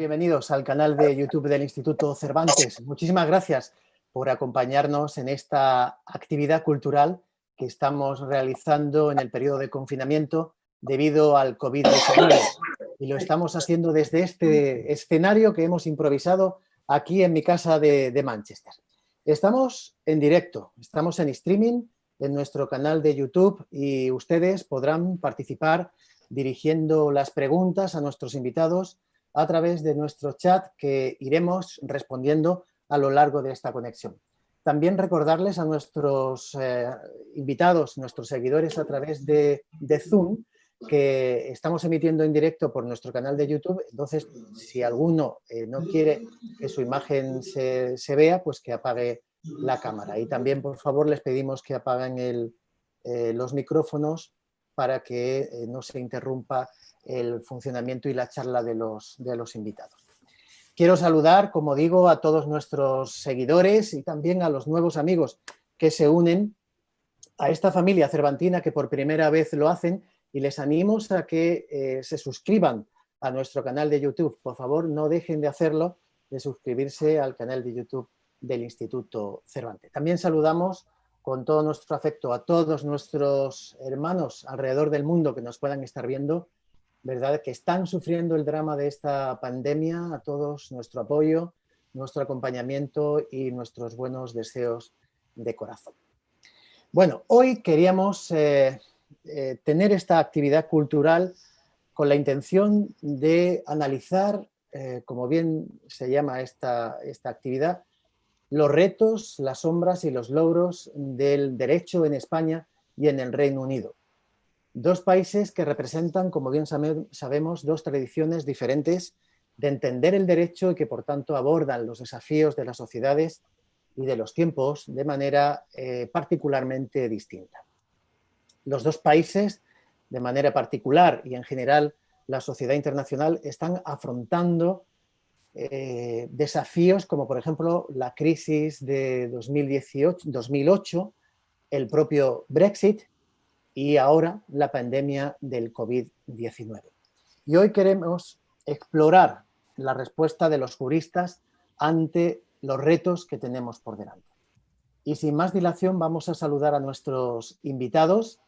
Bienvenidos al canal de YouTube del Instituto Cervantes. Muchísimas gracias por acompañarnos en esta actividad cultural que estamos realizando en el periodo de confinamiento debido al COVID-19. Y lo estamos haciendo desde este escenario que hemos improvisado aquí en mi casa de Manchester. Estamos en directo, estamos en streaming en nuestro canal de YouTube y ustedes podrán participar dirigiendo las preguntas a nuestros invitados a través de nuestro chat que iremos respondiendo a lo largo de esta conexión. También recordarles a nuestros invitados, nuestros seguidores a través de Zoom, que estamos emitiendo en directo por nuestro canal de YouTube. Entonces, si alguno no quiere que su imagen se vea, pues que apague la cámara. Y también, por favor, les pedimos que apaguen los micrófonos para que no se interrumpa el funcionamiento y la charla de los invitados. Quiero saludar, como digo, a todos nuestros seguidores y también a los nuevos amigos que se unen a esta familia cervantina que por primera vez lo hacen, y les animo a que se suscriban a nuestro canal de YouTube. Por favor, no dejen de hacerlo, de suscribirse al canal de YouTube del Instituto Cervantes. También saludamos con todo nuestro afecto a todos nuestros hermanos alrededor del mundo que nos puedan estar viendo, ¿verdad?, que están sufriendo el drama de esta pandemia. A todos nuestro apoyo, nuestro acompañamiento y nuestros buenos deseos de corazón. Bueno, hoy queríamos tener esta actividad cultural con la intención de analizar, como bien se llama esta actividad, los retos, las sombras y los logros del derecho en España y en el Reino Unido. Dos países que representan, como bien sabemos, dos tradiciones diferentes de entender el derecho y que, por tanto, abordan los desafíos de las sociedades y de los tiempos de manera particularmente distinta. Los dos países, de manera particular y en general la sociedad internacional, están afrontando desafíos como, por ejemplo, la crisis de 2008, el propio Brexit y ahora la pandemia del COVID-19. Y hoy queremos explorar la respuesta de los juristas ante los retos que tenemos por delante. Y sin más dilación vamos a saludar a nuestros invitados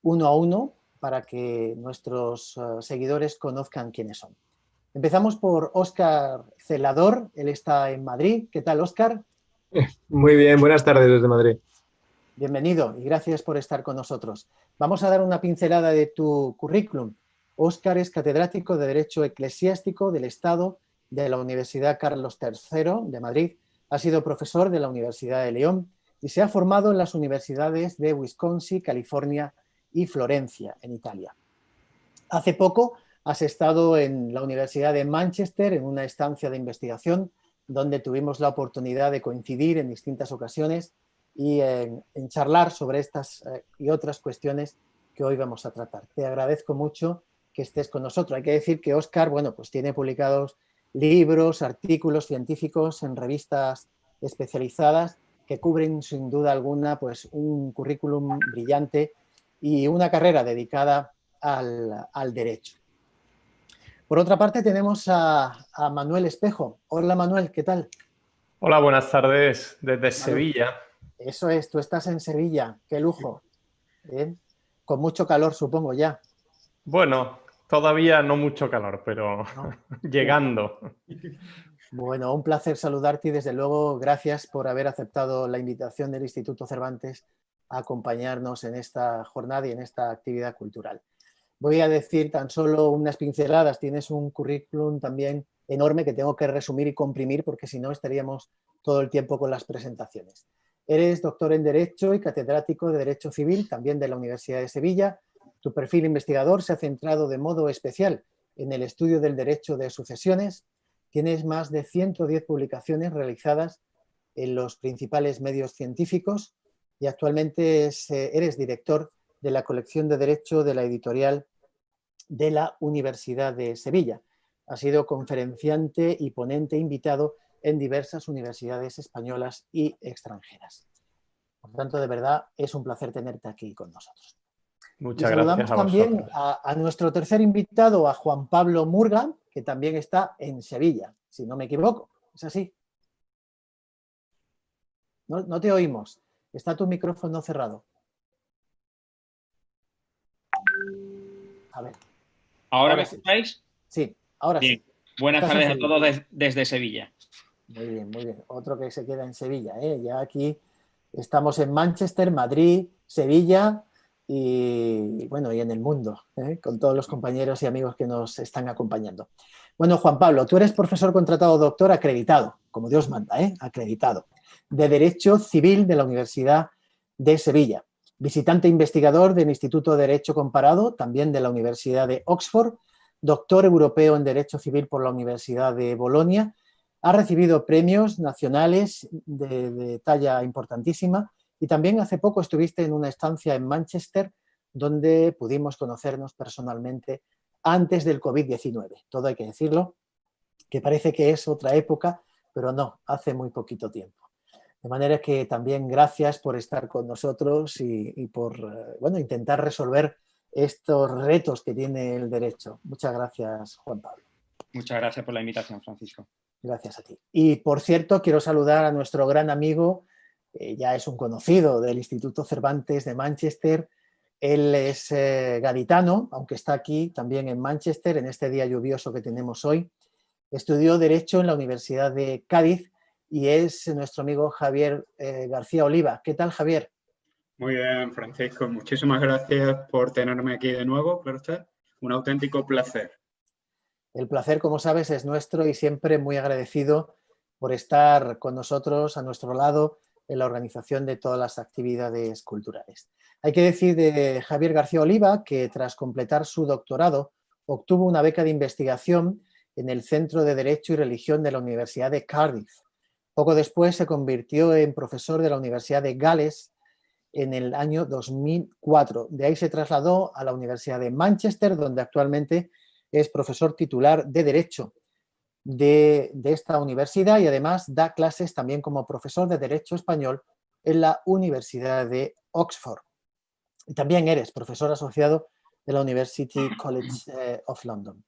uno a uno para que nuestros seguidores conozcan quiénes son. Empezamos por Óscar Celador, él está en Madrid. ¿Qué tal, Óscar? Muy bien, buenas tardes desde Madrid. Bienvenido y gracias por estar con nosotros. Vamos a dar una pincelada de tu currículum. Óscar es catedrático de Derecho Eclesiástico del Estado de la Universidad Carlos III de Madrid, ha sido profesor de la Universidad de León y se ha formado en las universidades de Wisconsin, California y Florencia, en Italia. Hace poco has estado en la Universidad de Manchester en una estancia de investigación donde tuvimos la oportunidad de coincidir en distintas ocasiones y en charlar sobre estas y otras cuestiones que hoy vamos a tratar. Te agradezco mucho que estés con nosotros. Hay que decir que Óscar, bueno, pues tiene publicados libros, artículos científicos en revistas especializadas que cubren sin duda alguna pues un currículum brillante y una carrera dedicada al derecho. Por otra parte tenemos a Manuel Espejo. Hola Manuel, ¿qué tal? Hola, buenas tardes desde Manuel, Sevilla. eso es, tú estás en Sevilla, qué lujo. Bien. Con mucho calor supongo ya. Bueno, todavía no mucho calor, pero ¿No? llegando. Bueno, un placer saludarte y desde luego gracias por haber aceptado la invitación del Instituto Cervantes a acompañarnos en esta jornada y en esta actividad cultural. Voy a decir tan solo unas pinceladas. Tienes un currículum también enorme que tengo que resumir y comprimir porque si no estaríamos todo el tiempo con las presentaciones. Eres doctor en Derecho y catedrático de Derecho Civil, también de la Universidad de Sevilla. Tu perfil investigador se ha centrado de modo especial en el estudio del derecho de sucesiones. Tienes más de 110 publicaciones realizadas en los principales medios científicos y actualmente eres director de la colección de Derecho de la editorial de la Universidad de Sevilla. Ha sido conferenciante y ponente invitado en diversas universidades españolas y extranjeras. Por tanto, de verdad, es un placer tenerte aquí con nosotros. Muchas saludamos gracias a también vosotros. a nuestro tercer invitado, a Juan Pablo Murga, que también está en Sevilla, si no me equivoco. ¿Es así? No te oímos. Está tu micrófono cerrado. A ver. ¿Ahora me Sí. escucháis? Sí, ahora Bien. sí. Buenas Estás en tardes a Sevilla. todos desde Sevilla. Muy bien, muy bien. Otro que se queda en Sevilla, ¿eh? Ya aquí estamos en Manchester, Madrid, Sevilla y bueno, y en el mundo, ¿eh? Con todos los compañeros y amigos que nos están acompañando. Bueno, Juan Pablo, tú eres profesor contratado doctor acreditado, como Dios manda, ¿eh? Acreditado, de Derecho Civil de la Universidad de Sevilla, visitante investigador del Instituto de Derecho Comparado, también de la Universidad de Oxford, doctor europeo en Derecho Civil por la Universidad de Bolonia. Ha recibido premios nacionales de talla importantísima y también hace poco estuviste en una estancia en Manchester donde pudimos conocernos personalmente antes del COVID-19. Todo hay que decirlo, que parece que es otra época, pero no, hace muy poquito tiempo. De manera que también gracias por estar con nosotros y por bueno, intentar resolver estos retos que tiene el derecho. Muchas gracias, Juan Pablo. Muchas gracias por la invitación, Francisco. Gracias a ti. Y por cierto, quiero saludar a nuestro gran amigo, ya es un conocido del Instituto Cervantes de Manchester. Él es gaditano, aunque está aquí también en Manchester, en este día lluvioso que tenemos hoy. Estudió Derecho en la Universidad de Cádiz y es nuestro amigo Javier García Oliva. ¿Qué tal, Javier? Muy bien, Francisco. Muchísimas gracias por tenerme aquí de nuevo, claro está. Un auténtico placer. El placer, como sabes, es nuestro y siempre muy agradecido por estar con nosotros, a nuestro lado, en la organización de todas las actividades culturales. Hay que decir de Javier García Oliva que tras completar su doctorado obtuvo una beca de investigación en el Centro de Derecho y Religión de la Universidad de Cardiff. Poco después se convirtió en profesor de la Universidad de Gales en el año 2004. De ahí se trasladó a la Universidad de Manchester, donde actualmente es profesor titular de Derecho de esta universidad y además da clases también como profesor de Derecho Español en la Universidad de Oxford. Y también eres profesor asociado de la University College of London.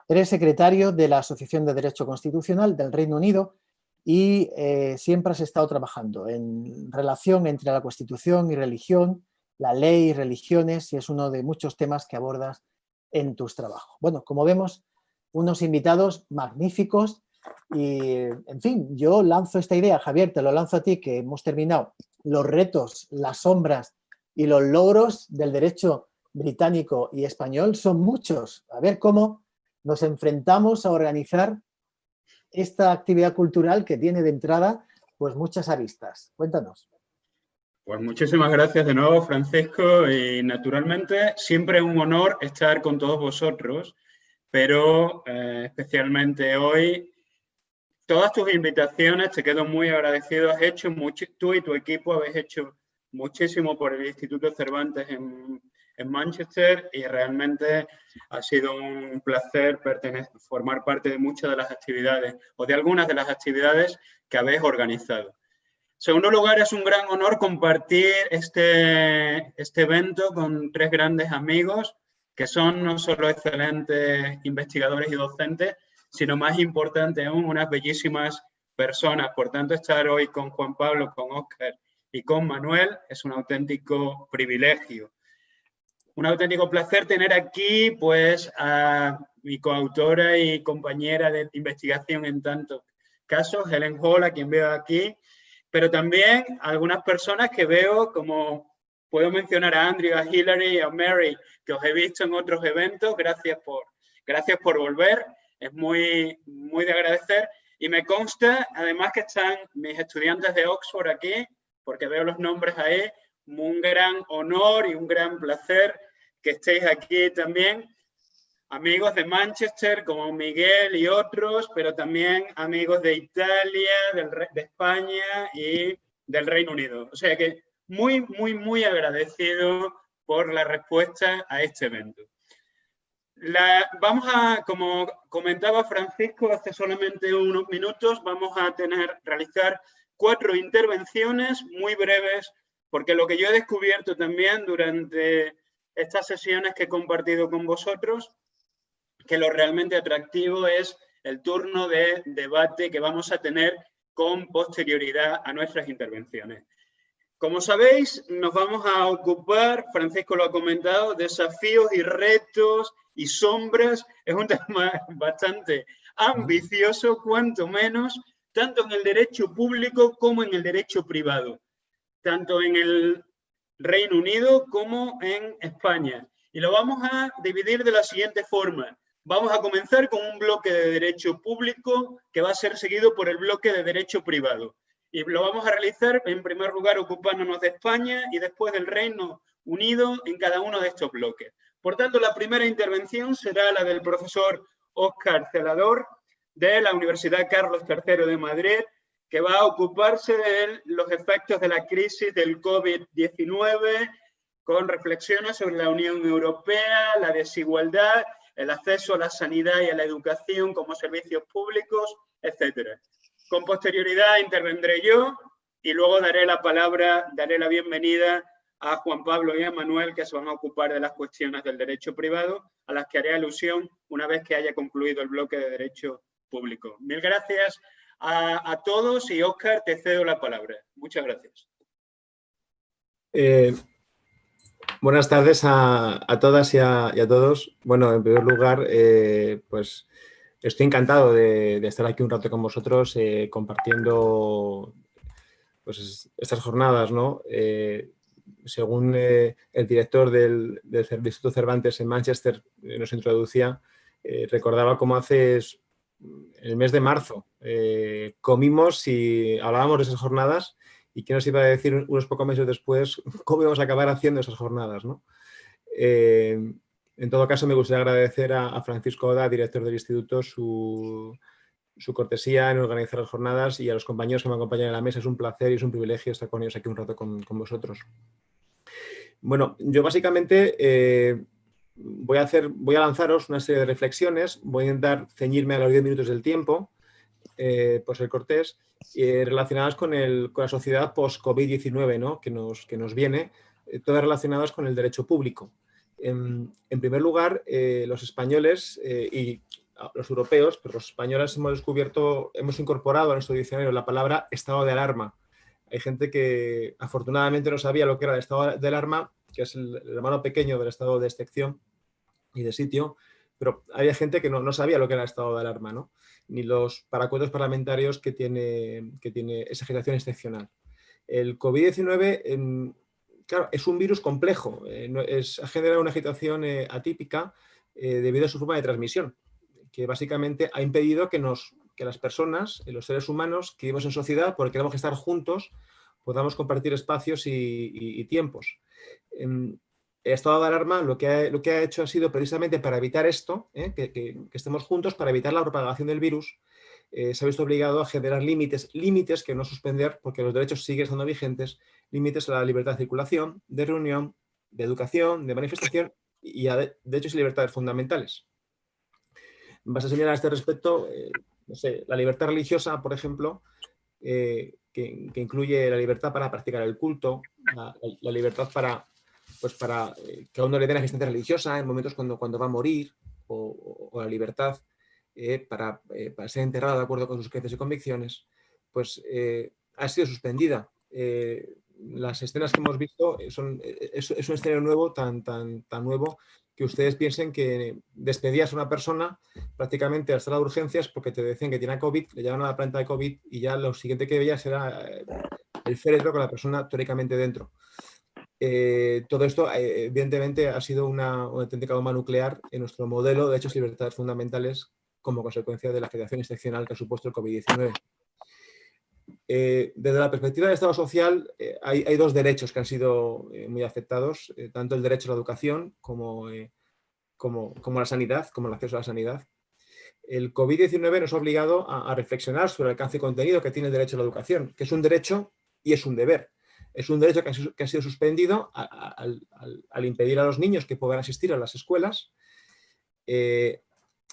Eres secretario de la Asociación de Derecho Constitucional del Reino Unido y siempre has estado trabajando en relación entre la Constitución y religión, la ley y religiones, y es uno de muchos temas que abordas en tus trabajos. Bueno, como vemos, unos invitados magníficos y, en fin, yo lanzo esta idea, Javier, te lo lanzo a ti, que hemos terminado los retos, las sombras y los logros del derecho británico y español son muchos. A ver cómo nos enfrentamos a organizar esta actividad cultural que tiene de entrada pues muchas aristas. Cuéntanos. Pues muchísimas gracias de nuevo, Francisco, y naturalmente siempre es un honor estar con todos vosotros, pero especialmente hoy, todas tus invitaciones, te quedo muy agradecido, has hecho mucho, tú y tu equipo habéis hecho muchísimo por el Instituto Cervantes en Manchester y realmente ha sido un placer formar parte de muchas de las actividades o de algunas de las actividades que habéis organizado. En segundo lugar, es un gran honor compartir este evento con tres grandes amigos que son no solo excelentes investigadores y docentes, sino más importante aún, unas bellísimas personas. Por tanto, estar hoy con Juan Pablo, con Óscar y con Manuel es un auténtico privilegio. Un auténtico placer tener aquí pues, a mi coautora y compañera de investigación en tantos casos, Helen Hall, a quien veo aquí, pero también a algunas personas que veo, como puedo mencionar a Andrew, a Hillary y a Mary, que os he visto en otros eventos. Gracias por volver, es muy de agradecer. Y me consta, además, que están mis estudiantes de Oxford aquí, porque veo los nombres ahí. Un gran honor y un gran placer que estéis aquí también. Amigos de Manchester, como Miguel y otros, pero también amigos de Italia, de España y del Reino Unido. O sea que muy agradecido por la respuesta a este evento. Vamos a, como comentaba Francisco hace solamente unos minutos, vamos a realizar 4 intervenciones muy breves, porque lo que yo he descubierto también durante estas sesiones que he compartido con vosotros, que lo realmente atractivo es el turno de debate que vamos a tener con posterioridad a nuestras intervenciones. Como sabéis, nos vamos a ocupar, Francisco lo ha comentado, desafíos y retos y sombras. Es un tema bastante ambicioso, cuanto menos, tanto en el derecho público como en el derecho privado, tanto en el Reino Unido como en España. Y lo vamos a dividir de la siguiente forma. Vamos a comenzar con un bloque de derecho público que va a ser seguido por el bloque de derecho privado. Y lo vamos a realizar, en primer lugar, ocupándonos de España y después del Reino Unido en cada uno de estos bloques. Por tanto, la primera intervención será la del profesor Óscar Celador, de la Universidad Carlos III de Madrid, que va a ocuparse de los efectos de la crisis del COVID-19, con reflexiones sobre la Unión Europea, la desigualdad, el acceso a la sanidad y a la educación como servicios públicos, etc. Con posterioridad intervendré yo y luego daré la bienvenida a Juan Pablo y a Manuel, que se van a ocupar de las cuestiones del derecho privado, a las que haré alusión una vez que haya concluido el bloque de derecho público. Mil gracias a todos y Óscar, te cedo la palabra. Muchas gracias. Buenas tardes a todas y a todos. Bueno, en primer lugar, pues estoy encantado de estar aquí un rato con vosotros compartiendo pues, estas jornadas, ¿no? Según el director del Instituto Cervantes en Manchester nos introducía, recordaba cómo hace el mes de marzo comimos y hablábamos de esas jornadas y qué nos iba a decir unos pocos meses después cómo íbamos a acabar haciendo esas jornadas, ¿no? En todo caso, me gustaría agradecer a Francisco Oda, director del Instituto, su cortesía en organizar las jornadas y a los compañeros que me acompañan en la mesa. Es un placer y es un privilegio estar con ellos aquí un rato con vosotros. Bueno, yo básicamente voy a lanzaros una serie de reflexiones. Voy a intentar ceñirme a los 10 minutos del tiempo, por ser cortés, relacionadas con la sociedad post-COVID-19, ¿no? que nos viene, todas relacionadas con el derecho público. En primer lugar, los españoles y los europeos, pero los españoles hemos incorporado a nuestro diccionario la palabra estado de alarma. Hay gente que afortunadamente no sabía lo que era el estado de alarma, que es el hermano pequeño del estado de excepción y de sitio, pero había gente que no sabía lo que era el estado de alarma, ¿no? Ni los paracuetos parlamentarios que tiene esa agitación excepcional. El COVID-19, claro, es un virus complejo, ha generado una agitación atípica debido a su forma de transmisión, que básicamente ha impedido que las personas, los seres humanos que vivimos en sociedad, porque queremos estar juntos, podamos compartir espacios y tiempos. El estado de alarma lo que ha hecho ha sido precisamente para evitar esto, que estemos juntos, para evitar la propagación del virus. Se ha visto obligado a generar límites que no suspender porque los derechos siguen estando vigentes, límites a la libertad de circulación, de reunión, de educación, de manifestación y a derechos y libertades fundamentales. Vas a señalar a este respecto, no sé, la libertad religiosa, por ejemplo, que incluye la libertad para practicar el culto, la libertad para que a uno le den asistencia religiosa en momentos cuando va a morir, o la libertad para ser enterrado de acuerdo con sus creencias y convicciones, pues ha sido suspendida. Las escenas que hemos visto es un escenario nuevo, tan nuevo, que ustedes piensen que despedías a una persona prácticamente a la sala de urgencias porque te decían que tenía COVID, le llevaban a la planta de COVID y ya lo siguiente que veías era el féretro con la persona teóricamente dentro. Todo esto, evidentemente, ha sido una auténtica bomba nuclear en nuestro modelo de derechos y libertades fundamentales como consecuencia de la agitación excepcional que ha supuesto el COVID-19. Desde la perspectiva del Estado social, hay dos derechos que han sido muy afectados, tanto el derecho a la educación como la sanidad, como el acceso a la sanidad. El COVID-19 nos ha obligado a reflexionar sobre el alcance y contenido que tiene el derecho a la educación, que es un derecho y es un deber. Es un derecho que ha sido suspendido al impedir a los niños que puedan asistir a las escuelas.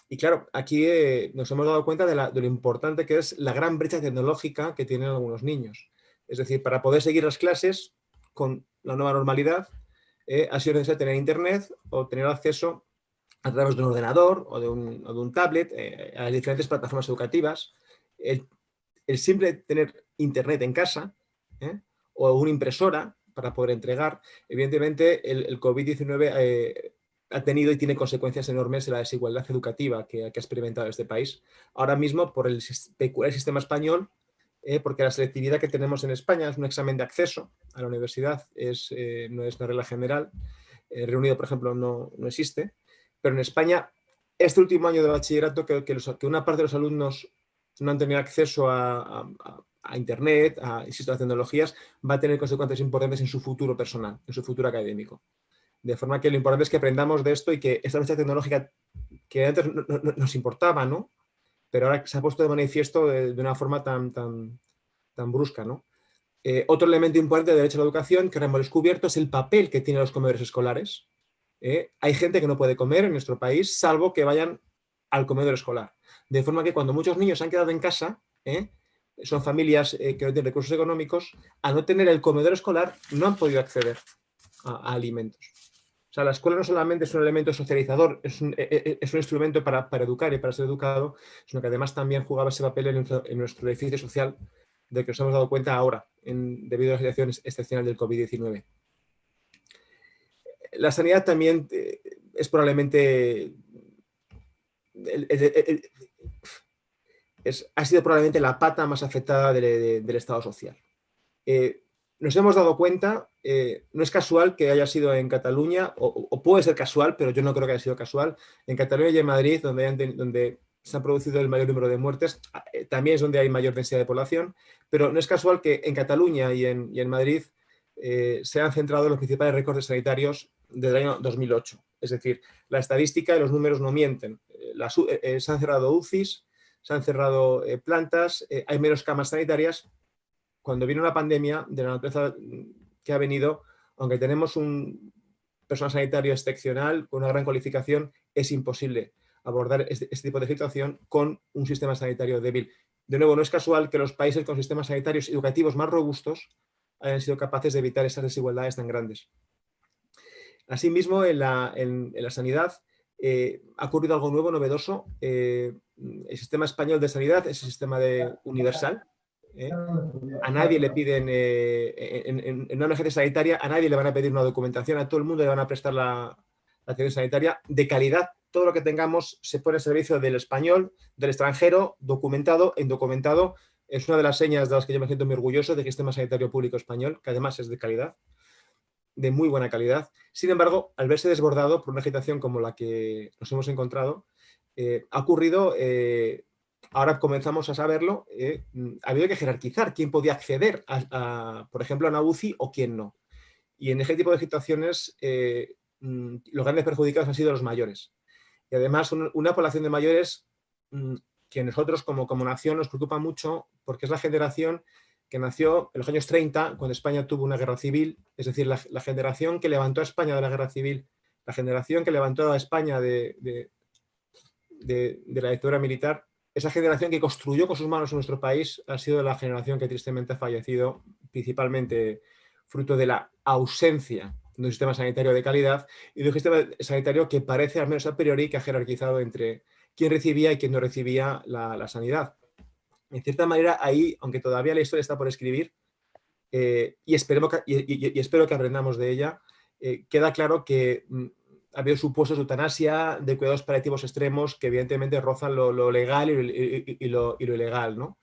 Y claro, aquí nos hemos dado cuenta de lo importante que es la gran brecha tecnológica que tienen algunos niños. Es decir, para poder seguir las clases con la nueva normalidad, ha sido necesario tener internet o tener acceso a través de un ordenador o de un tablet a las diferentes plataformas educativas. El simple tener internet en casa o una impresora para poder entregar, evidentemente el COVID-19 ha tenido y tiene consecuencias enormes en la desigualdad educativa que ha experimentado este país. Ahora mismo, por el peculiar sistema español, porque la selectividad que tenemos en España es un examen de acceso a la universidad, no es una regla general. En el Reino Unido, por ejemplo, no existe. Pero en España, este último año de bachillerato, que una parte de los alumnos no han tenido acceso a Internet, insisto, a tecnologías, va a tener consecuencias importantes en su futuro personal, en su futuro académico. De forma que lo importante es que aprendamos de esto y que esta brecha tecnológica que antes no nos importaba, ¿no? Pero ahora se ha puesto de manifiesto de una forma tan brusca, ¿no? Otro elemento importante del derecho a la educación que ahora hemos descubierto es el papel que tienen los comedores escolares. Hay gente que no puede comer en nuestro país salvo que vayan al comedor escolar. De forma que cuando muchos niños se han quedado en casa, son familias que no tienen recursos económicos, al no tener el comedor escolar no han podido acceder a alimentos. O sea, la escuela no solamente es un elemento socializador, es un instrumento para educar y para ser educado, sino que además también jugaba ese papel en nuestro edificio social del que nos hemos dado cuenta ahora, debido a la situación excepcional del COVID-19. La sanidad también es probablemente... ha sido probablemente la pata más afectada del Estado social. Nos hemos dado cuenta, no es casual que haya sido en Cataluña, o puede ser casual, pero yo no creo que haya sido casual, en Cataluña y en Madrid, donde se ha producido el mayor número de muertes, también es donde hay mayor densidad de población, pero no es casual que en Cataluña y en Madrid se han centrado los principales récords sanitarios desde el año 2008. Es decir, la estadística y los números no mienten. Se han cerrado UCIs, se han cerrado plantas, hay menos camas sanitarias. Cuando viene una pandemia de la naturaleza que ha venido, aunque tenemos un personal sanitario excepcional con una gran cualificación, es imposible abordar este tipo de situación con un sistema sanitario débil. De nuevo, no es casual que los países con sistemas sanitarios educativos más robustos hayan sido capaces de evitar esas desigualdades tan grandes. Asimismo, en la sanidad ha ocurrido algo nuevo, novedoso. El sistema español de sanidad es el sistema universal. A nadie le piden, en una emergencia sanitaria, a nadie le van a pedir una documentación, a todo el mundo le van a prestar la atención sanitaria de calidad. Todo lo que tengamos se pone al servicio del español, del extranjero, documentado, indocumentado. Es una de las señas de las que yo me siento muy orgulloso del sistema sanitario público español, que además es de calidad, de muy buena calidad. Sin embargo, al verse desbordado por una agitación como la que nos hemos encontrado, ha ocurrido, ahora comenzamos a saberlo, ha habido que jerarquizar quién podía acceder, por ejemplo, a una UCI o quién no. Y en ese tipo de situaciones, los grandes perjudicados han sido los mayores. Y además, una población de mayores que nosotros como nación nos preocupa mucho porque es la generación que nació en los años 30, cuando España tuvo una guerra civil, es decir, la generación que levantó a España de la guerra civil, la generación que levantó a España de la dictadura militar, esa generación que construyó con sus manos nuestro país ha sido la generación que tristemente ha fallecido, principalmente fruto de la ausencia de un sistema sanitario de calidad y de un sistema sanitario que parece, al menos a priori, que ha jerarquizado entre quién recibía y quién no recibía la sanidad. En cierta manera, ahí, aunque todavía la historia está por escribir, y espero que aprendamos de ella, queda claro que ha habido supuestos de eutanasia, de cuidados paliativos extremos que evidentemente rozan lo legal y lo ilegal, ¿no?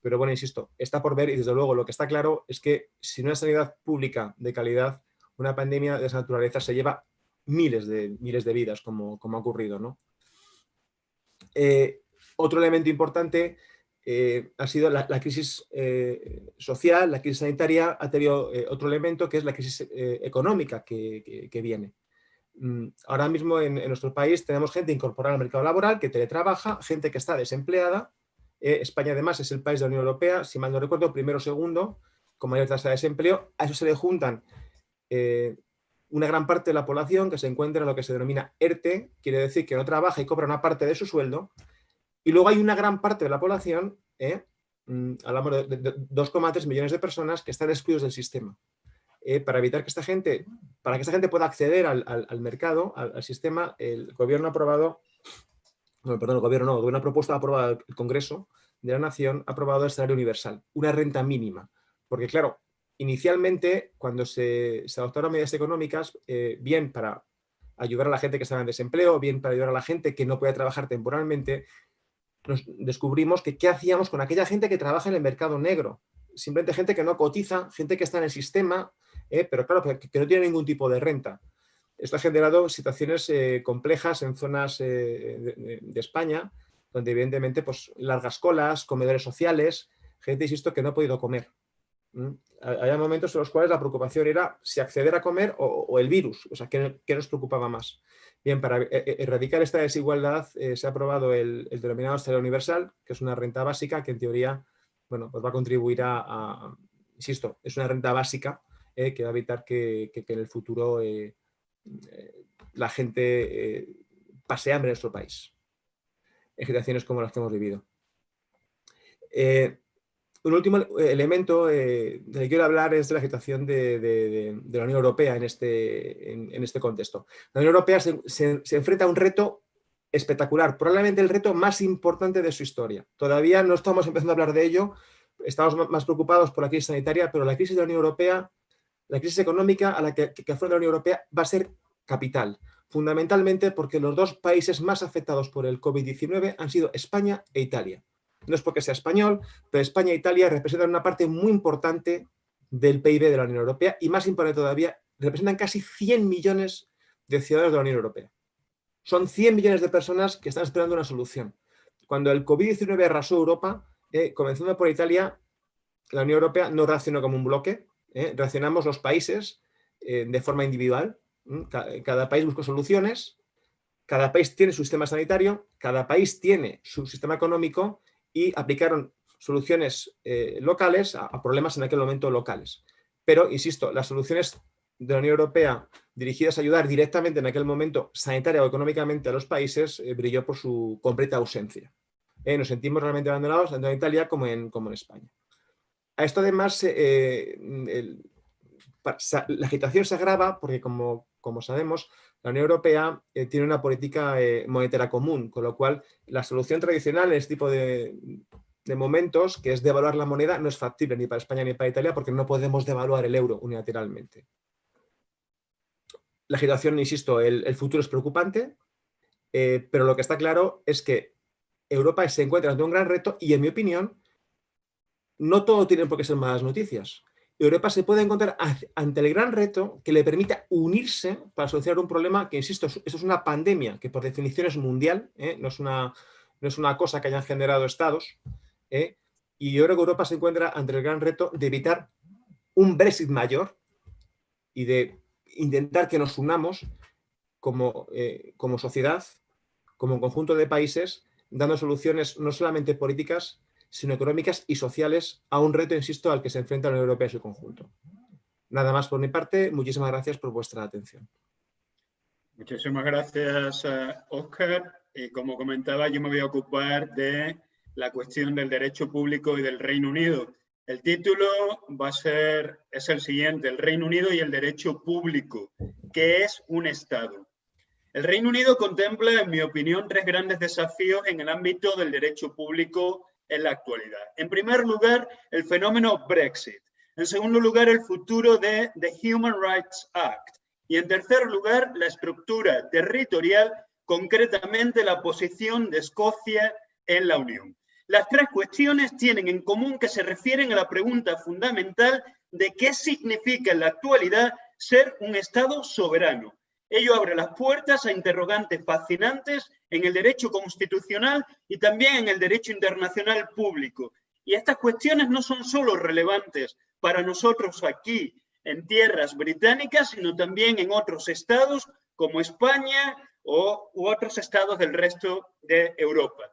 Pero bueno, insisto, está por ver y desde luego lo que está claro es que si no hay sanidad pública de calidad, una pandemia de esa naturaleza se lleva miles de vidas, como ha ocurrido, ¿no? Otro elemento importante ha sido la crisis social, la crisis sanitaria, ha tenido otro elemento que es la crisis económica que viene. Ahora mismo en nuestro país tenemos gente incorporada al mercado laboral que teletrabaja, gente que está desempleada. España además es el país de la Unión Europea, si mal no recuerdo, primero o segundo, con mayor tasa de desempleo. A eso se le juntan una gran parte de la población que se encuentra en lo que se denomina ERTE, quiere decir que no trabaja y cobra una parte de su sueldo. Y luego hay una gran parte de la población, hablamos de 2,3 millones de personas que están excluidos del sistema. Para evitar que esta gente para que esa gente pueda acceder al mercado, al sistema, el gobierno ha aprobado, no, perdón, el gobierno no, una propuesta aprobada el Congreso de la Nación, ha aprobado el salario universal, una renta mínima. Porque claro, inicialmente, cuando se adoptaron medidas económicas, bien para ayudar a la gente que estaba en desempleo, bien para ayudar a la gente que no podía trabajar temporalmente, nos descubrimos que qué hacíamos con aquella gente que trabaja en el mercado negro. Simplemente gente que no cotiza, gente que está en el sistema, pero claro, que no tiene ningún tipo de renta. Esto ha generado situaciones complejas en zonas de España, donde evidentemente pues, largas colas, comedores sociales, gente, insisto, que no ha podido comer. Había momentos en los cuales la preocupación era si acceder a comer o el virus, o sea, ¿qué nos preocupaba más? Bien, para erradicar esta desigualdad se ha aprobado el denominado salario universal, que es una renta básica que en teoría, bueno, pues va a contribuir insisto, es una renta básica que va a evitar que en el futuro la gente pase hambre en nuestro país, en situaciones como las que hemos vivido. Un último elemento del que quiero hablar es de la situación de la Unión Europea en este contexto. La Unión Europea se enfrenta a un reto espectacular, probablemente el reto más importante de su historia. Todavía no estamos empezando a hablar de ello, estamos más preocupados por la crisis sanitaria, pero la crisis de la Unión Europea, la crisis económica a la que afronta la Unión Europea va a ser capital, fundamentalmente porque los dos países más afectados por el COVID-19 han sido España e Italia. No es porque sea español, pero España e Italia representan una parte muy importante del PIB de la Unión Europea y más importante todavía, representan casi 100 millones de ciudadanos de la Unión Europea. Son 100 millones de personas que están esperando una solución. Cuando el COVID-19 arrasó Europa, comenzando por Italia, la Unión Europea no reaccionó como un bloque, reaccionamos los países de forma individual. Cada país buscó soluciones, cada país tiene su sistema sanitario, cada país tiene su sistema económico y aplicaron soluciones locales a problemas en aquel momento locales. Pero, insisto, las soluciones de la Unión Europea dirigidas a ayudar directamente en aquel momento sanitaria o económicamente a los países brilló por su completa ausencia. Nos sentimos realmente abandonados tanto en Italia como en España. A esto además la agitación se agrava porque, como sabemos, la Unión Europea tiene una política monetaria común, con lo cual la solución tradicional en este tipo de momentos, que es devaluar la moneda, no es factible ni para España ni para Italia porque no podemos devaluar el euro unilateralmente. La agitación, insisto, el futuro es preocupante, pero lo que está claro es que Europa se encuentra ante un gran reto y, en mi opinión, no todo tiene por qué ser malas noticias. Europa se puede encontrar ante el gran reto que le permita unirse para solucionar un problema que, insisto, eso es una pandemia que por definición es mundial, no es una cosa que hayan generado estados, y yo creo que Europa se encuentra ante el gran reto de evitar un Brexit mayor y de intentar que nos unamos como sociedad, como conjunto de países, dando soluciones no solamente políticas, sino económicas y sociales a un reto, insisto, al que se enfrenta la Unión Europea en su conjunto. Nada más por mi parte, muchísimas gracias por vuestra atención. Muchísimas gracias, Óscar. Como comentaba, yo me voy a ocupar de la cuestión del derecho público y del Reino Unido. El título es el siguiente: el Reino Unido y el derecho público, ¿qué es un Estado? El Reino Unido contempla, en mi opinión, tres grandes desafíos en el ámbito del derecho público en la actualidad. En primer lugar, el fenómeno Brexit. En segundo lugar, el futuro de The Human Rights Act. Y en tercer lugar, la estructura territorial, concretamente la posición de Escocia en la Unión. Las tres cuestiones tienen en común que se refieren a la pregunta fundamental de qué significa en la actualidad ser un Estado soberano. Ello abre las puertas a interrogantes fascinantes en el derecho constitucional y también en el derecho internacional público. Y estas cuestiones no son solo relevantes para nosotros aquí en tierras británicas, sino también en otros estados como España u otros estados del resto de Europa.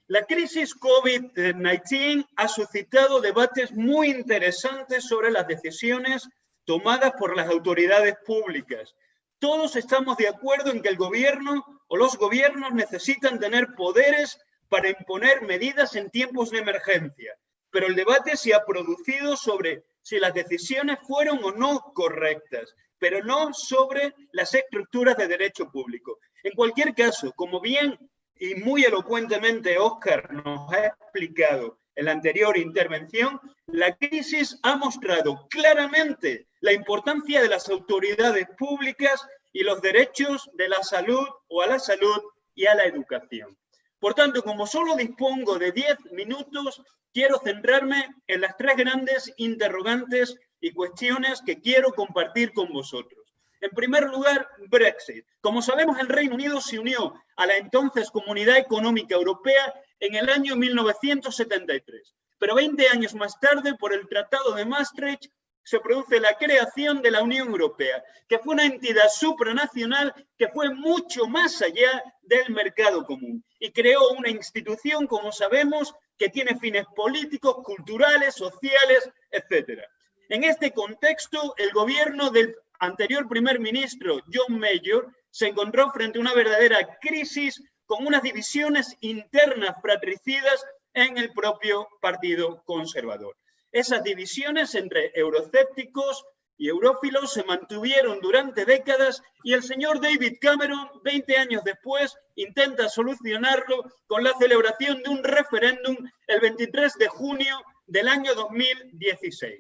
La crisis COVID-19 ha suscitado debates muy interesantes sobre las decisiones tomadas por las autoridades públicas. Todos estamos de acuerdo en que el gobierno o los gobiernos necesitan tener poderes para imponer medidas en tiempos de emergencia, pero el debate se ha producido sobre si las decisiones fueron o no correctas, pero no sobre las estructuras de derecho público. En cualquier caso, como bien y muy elocuentemente Óscar nos ha explicado en la anterior intervención, la crisis ha mostrado claramente la importancia de las autoridades públicas y los derechos de la salud o a la salud y a la educación. Por tanto, como solo dispongo de 10 minutos, quiero centrarme en las tres grandes interrogantes y cuestiones que quiero compartir con vosotros. En primer lugar, Brexit. Como sabemos, el Reino Unido se unió a la entonces Comunidad Económica Europea en el año 1973. Pero 20 años más tarde, por el Tratado de Maastricht, se produce la creación de la Unión Europea, que fue una entidad supranacional que fue mucho más allá del mercado común y creó una institución, como sabemos, que tiene fines políticos, culturales, sociales, etc. En este contexto, el gobierno del anterior primer ministro, John Major, se encontró frente a una verdadera crisis con unas divisiones internas fratricidas en el propio Partido Conservador. Esas divisiones entre euroscépticos y eurófilos se mantuvieron durante décadas y el señor David Cameron, 20 años después, intenta solucionarlo con la celebración de un referéndum el 23 de junio del año 2016.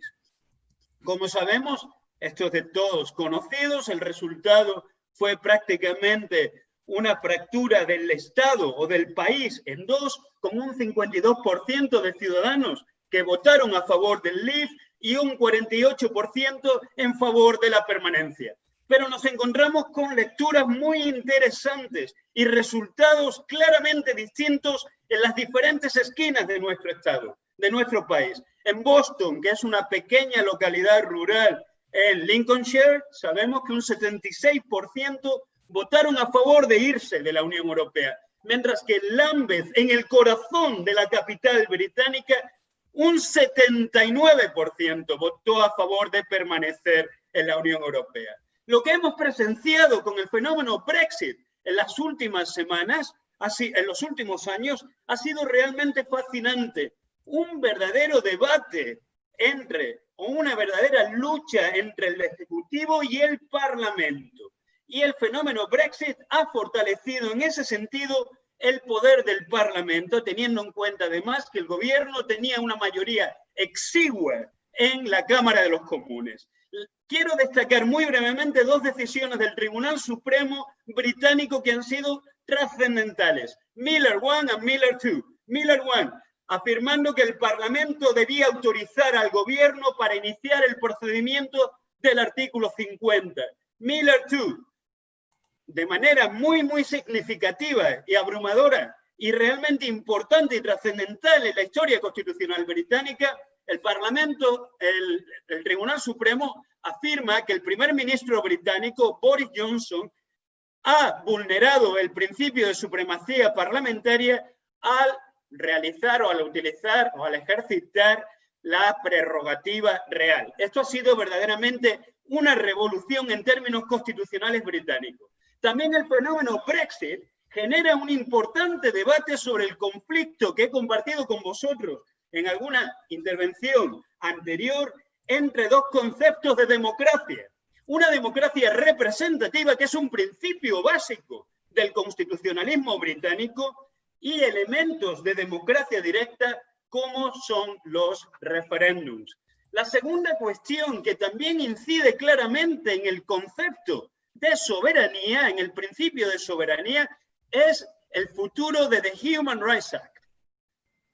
Como sabemos, esto es de todos conocidos, el resultado fue prácticamente una fractura del Estado o del país en dos, con un 52% de ciudadanos que votaron a favor del Leave y un 48% en favor de la permanencia. Pero nos encontramos con lecturas muy interesantes y resultados claramente distintos en las diferentes esquinas de nuestro estado, de nuestro país. En Boston, que es una pequeña localidad rural en Lincolnshire, sabemos que un 76% votaron a favor de irse de la Unión Europea, mientras que en Lambeth, en el corazón de la capital británica, un 79% votó a favor de permanecer en la Unión Europea. Lo que hemos presenciado con el fenómeno Brexit en las últimas semanas, en los últimos años, ha sido realmente fascinante. Un verdadero debate o una verdadera lucha entre el Ejecutivo y el Parlamento. Y el fenómeno Brexit ha fortalecido en ese sentido el poder del Parlamento, teniendo en cuenta además que el gobierno tenía una mayoría exigua en la Cámara de los Comunes. Quiero destacar muy brevemente dos decisiones del Tribunal Supremo británico que han sido trascendentales. Miller 1 y Miller 2. Miller 1, afirmando que el Parlamento debía autorizar al gobierno para iniciar el procedimiento del artículo 50. Miller 2, de manera muy significativa y abrumadora y realmente importante y trascendental en la historia constitucional británica, el Parlamento, el Tribunal Supremo afirma que el primer ministro británico, Boris Johnson, ha vulnerado el principio de supremacía parlamentaria al realizar o al utilizar o al ejercitar la prerrogativa real. Esto ha sido verdaderamente una revolución en términos constitucionales británicos. También el fenómeno Brexit genera un importante debate sobre el conflicto que he compartido con vosotros en alguna intervención anterior entre dos conceptos de democracia. Una democracia representativa, que es un principio básico del constitucionalismo británico, y elementos de democracia directa como son los referéndums. La segunda cuestión, que también incide claramente en el concepto de soberanía, en el principio de soberanía, es el futuro de the Human Rights Act.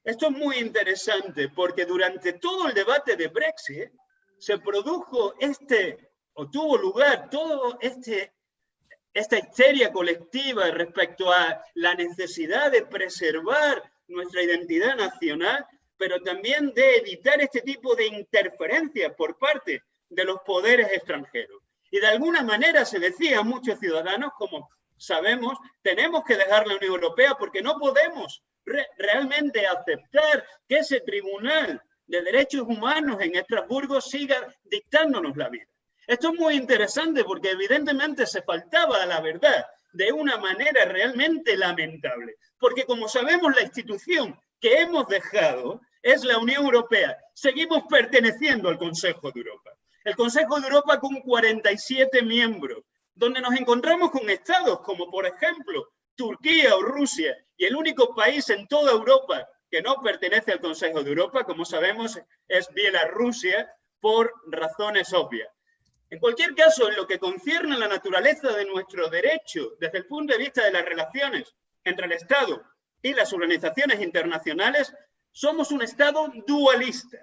Esto es muy interesante porque durante todo el debate de Brexit se produjo tuvo lugar todo esta histeria colectiva respecto a la necesidad de preservar nuestra identidad nacional, pero también de evitar este tipo de interferencias por parte de los poderes extranjeros. Y de alguna manera se decía a muchos ciudadanos, como sabemos, tenemos que dejar la Unión Europea porque no podemos realmente aceptar que ese Tribunal de Derechos Humanos en Estrasburgo siga dictándonos la vida. Esto es muy interesante porque evidentemente se faltaba a la verdad de una manera realmente lamentable. Porque como sabemos, la institución que hemos dejado es la Unión Europea. Seguimos perteneciendo al Consejo de Europa. El Consejo de Europa con 47 miembros, donde nos encontramos con estados como, por ejemplo, Turquía o Rusia, y el único país en toda Europa que no pertenece al Consejo de Europa, como sabemos, es Bielorrusia, por razones obvias. En cualquier caso, en lo que concierne a la naturaleza de nuestro derecho, desde el punto de vista de las relaciones entre el Estado y las organizaciones internacionales, somos un Estado dualista,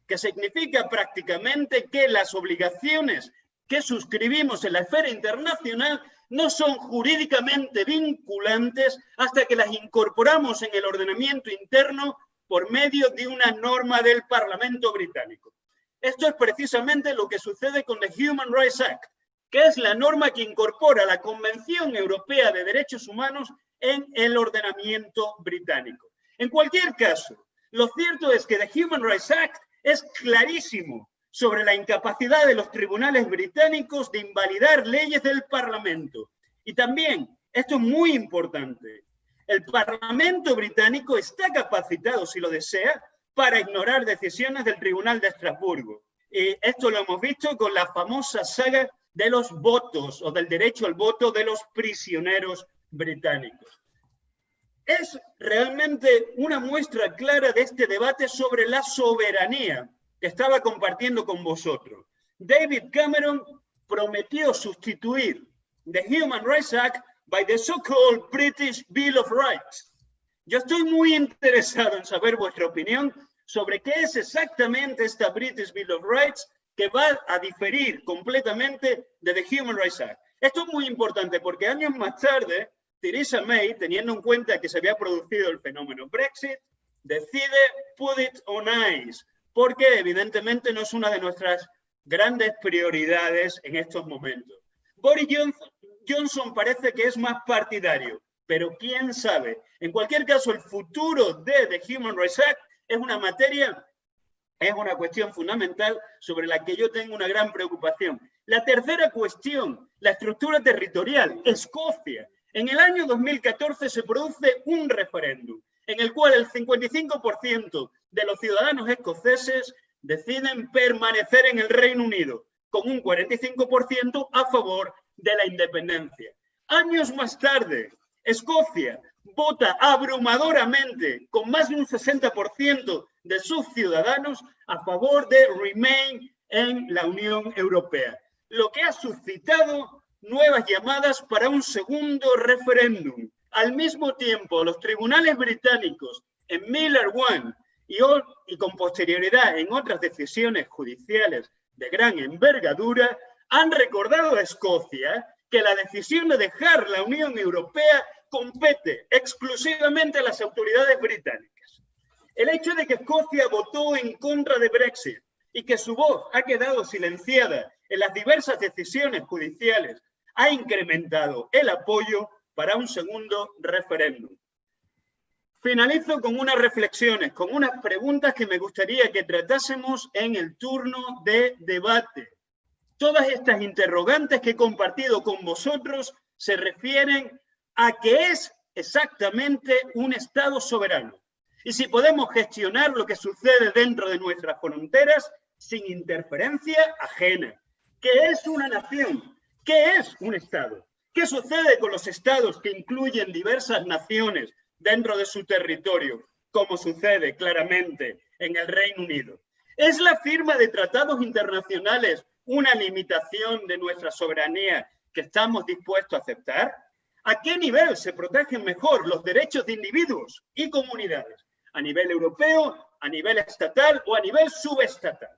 que significa prácticamente que las obligaciones que suscribimos en la esfera internacional no son jurídicamente vinculantes hasta que las incorporamos en el ordenamiento interno por medio de una norma del Parlamento británico. Esto es precisamente lo que sucede con the Human Rights Act, que es la norma que incorpora la Convención Europea de Derechos Humanos en el ordenamiento británico. En cualquier caso, lo cierto es que the Human Rights Act es clarísimo sobre la incapacidad de los tribunales británicos de invalidar leyes del Parlamento. Y también, esto es muy importante, el Parlamento británico está capacitado, si lo desea, para ignorar decisiones del Tribunal de Estrasburgo. Y esto lo hemos visto con la famosa saga de los votos o del derecho al voto de los prisioneros británicos. Es realmente una muestra clara de este debate sobre la soberanía que estaba compartiendo con vosotros. David Cameron prometió sustituir the Human Rights Act by the so-called British Bill of Rights. Yo estoy muy interesado en saber vuestra opinión sobre qué es exactamente esta British Bill of Rights que va a diferir completamente de the Human Rights Act. Esto es muy importante porque años más tarde, Theresa May, teniendo en cuenta que se había producido el fenómeno Brexit, decide put it on ice, porque evidentemente no es una de nuestras grandes prioridades en estos momentos. Boris Johnson parece que es más partidario, pero quién sabe. En cualquier caso, el futuro de the Human Rights Act es una materia, es una cuestión fundamental sobre la que yo tengo una gran preocupación. La tercera cuestión, la estructura territorial, Escocia. En el año 2014 se produce un referéndum en el cual el 55% de los ciudadanos escoceses deciden permanecer en el Reino Unido, con un 45% a favor de la independencia. Años más tarde, Escocia vota abrumadoramente, con más de un 60% de sus ciudadanos, a favor de Remain en la Unión Europea, lo que ha suscitado nuevas llamadas para un segundo referéndum. Al mismo tiempo, los tribunales británicos en Miller 1 y con posterioridad en otras decisiones judiciales de gran envergadura han recordado a Escocia que la decisión de dejar la Unión Europea compete exclusivamente a las autoridades británicas. El hecho de que Escocia votó en contra de Brexit y que su voz ha quedado silenciada en las diversas decisiones judiciales ha incrementado el apoyo para un segundo referéndum. Finalizo con unas reflexiones, con unas preguntas que me gustaría que tratásemos en el turno de debate. Todas estas interrogantes que he compartido con vosotros se refieren a qué es exactamente un Estado soberano y si podemos gestionar lo que sucede dentro de nuestras fronteras sin interferencia ajena. ¿Qué es una nación? ¿Qué es un Estado? ¿Qué sucede con los estados que incluyen diversas naciones dentro de su territorio, como sucede claramente en el Reino Unido? ¿Es la firma de tratados internacionales una limitación de nuestra soberanía que estamos dispuestos a aceptar? ¿A qué nivel se protegen mejor los derechos de individuos y comunidades? ¿A nivel europeo, a nivel estatal o a nivel subestatal?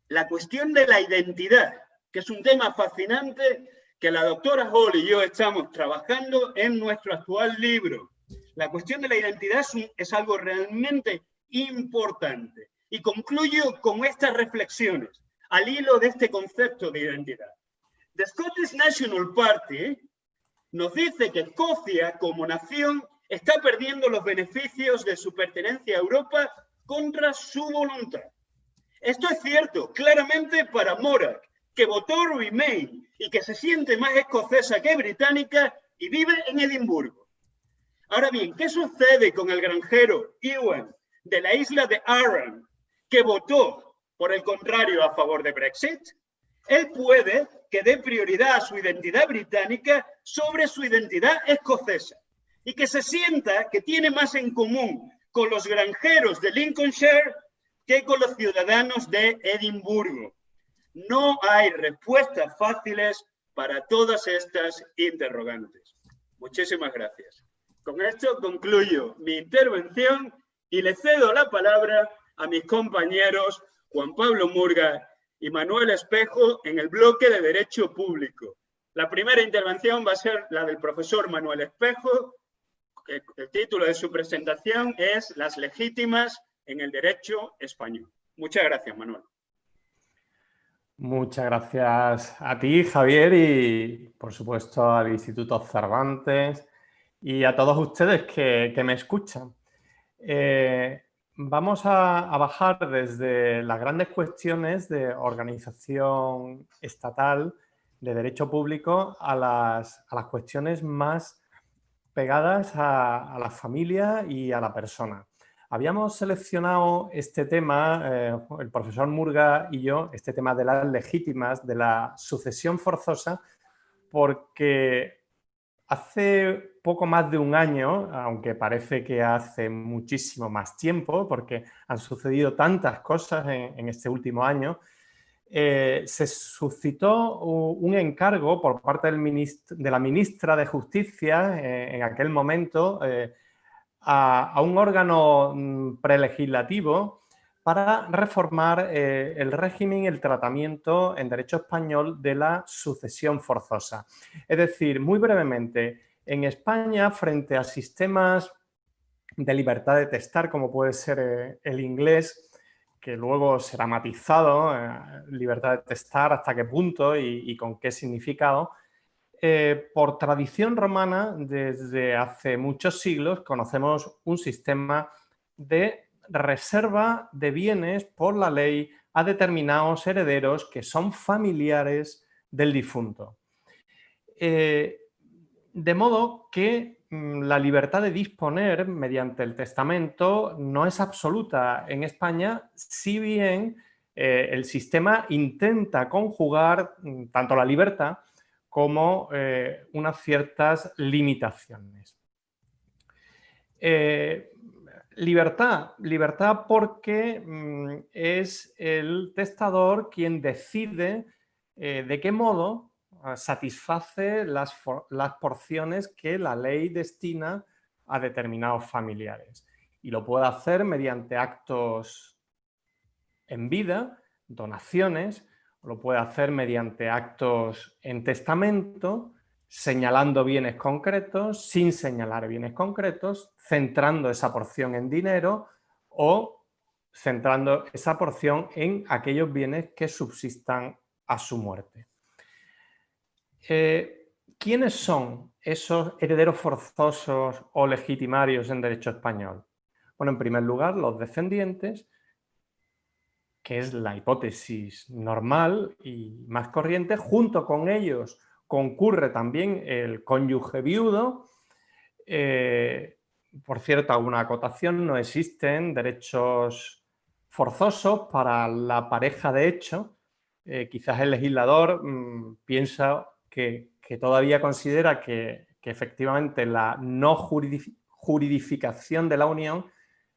La cuestión de la identidad, que es un tema fascinante que la doctora Hall y yo estamos trabajando en nuestro actual libro. La cuestión de la identidad es algo realmente importante. Y concluyo con estas reflexiones al hilo de este concepto de identidad. The Scottish National Party nos dice que Escocia, como nación, está perdiendo los beneficios de su pertenencia a Europa contra su voluntad. Esto es cierto, claramente para Morag, que votó Remain y que se siente más escocesa que británica y vive en Edimburgo. Ahora bien, ¿qué sucede con el granjero Ewan de la isla de Arran, que votó por el contrario, a favor de Brexit, él puede que dé prioridad a su identidad británica sobre su identidad escocesa y que se sienta que tiene más en común con los granjeros de Lincolnshire que con los ciudadanos de Edimburgo. No hay respuestas fáciles para todas estas interrogantes. Muchísimas gracias. Con esto concluyo mi intervención y le cedo la palabra a mis compañeros Juan Pablo Murga y Manuel Espejo en el bloque de Derecho Público. La primera intervención va a ser la del profesor Manuel Espejo. El título de su presentación es Las legítimas en el derecho español. Muchas gracias, Manuel. Muchas gracias a ti, Javier, y por supuesto al Instituto Cervantes y a todos ustedes que me escuchan. Vamos a bajar desde las grandes cuestiones de organización estatal, de derecho público, a las cuestiones más pegadas a la familia y a la persona. Habíamos seleccionado este tema, el profesor Murga y yo, este tema de las legítimas, de la sucesión forzosa, porque hace poco más de un año, aunque parece que hace muchísimo más tiempo, porque han sucedido tantas cosas en este último año, se suscitó un encargo por parte de la ministra de Justicia en aquel momento a un órgano prelegislativo para reformar el régimen y el tratamiento en derecho español de la sucesión forzosa. Es decir, muy brevemente, en España, frente a sistemas de libertad de testar, como puede ser el inglés, que luego será matizado, libertad de testar, hasta qué punto y con qué significado, por tradición romana, desde hace muchos siglos, conocemos un sistema de reserva de bienes por la ley a determinados herederos que son familiares del difunto. De modo que la libertad de disponer mediante el testamento no es absoluta en España, si bien el sistema intenta conjugar tanto la libertad como unas ciertas limitaciones. Libertad porque es el testador quien decide de qué modo satisface las porciones que la ley destina a determinados familiares. Y lo puede hacer mediante actos en vida, donaciones, lo puede hacer mediante actos en testamento, señalando bienes concretos, sin señalar bienes concretos, centrando esa porción en dinero o centrando esa porción en aquellos bienes que subsistan a su muerte. ¿Quiénes son esos herederos forzosos o legitimarios en derecho español? Bueno, en primer lugar, los descendientes, que es la hipótesis normal y más corriente. Junto con ellos concurre también el cónyuge viudo. Por cierto, alguna acotación: no existen derechos forzosos para la pareja de hecho. Quizás el legislador piensa que todavía considera que efectivamente la no juridificación de la unión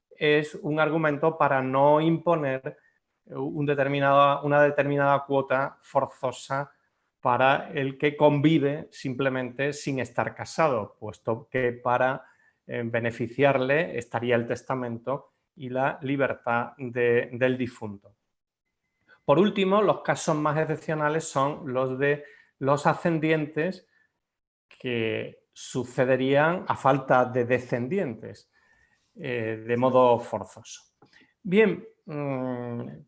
es un argumento para no imponer una determinada cuota forzosa para el que convive simplemente sin estar casado, puesto que para beneficiarle estaría el testamento y la libertad del difunto. Por último, los casos más excepcionales son los de los ascendientes, que sucederían a falta de descendientes de modo forzoso. Bien,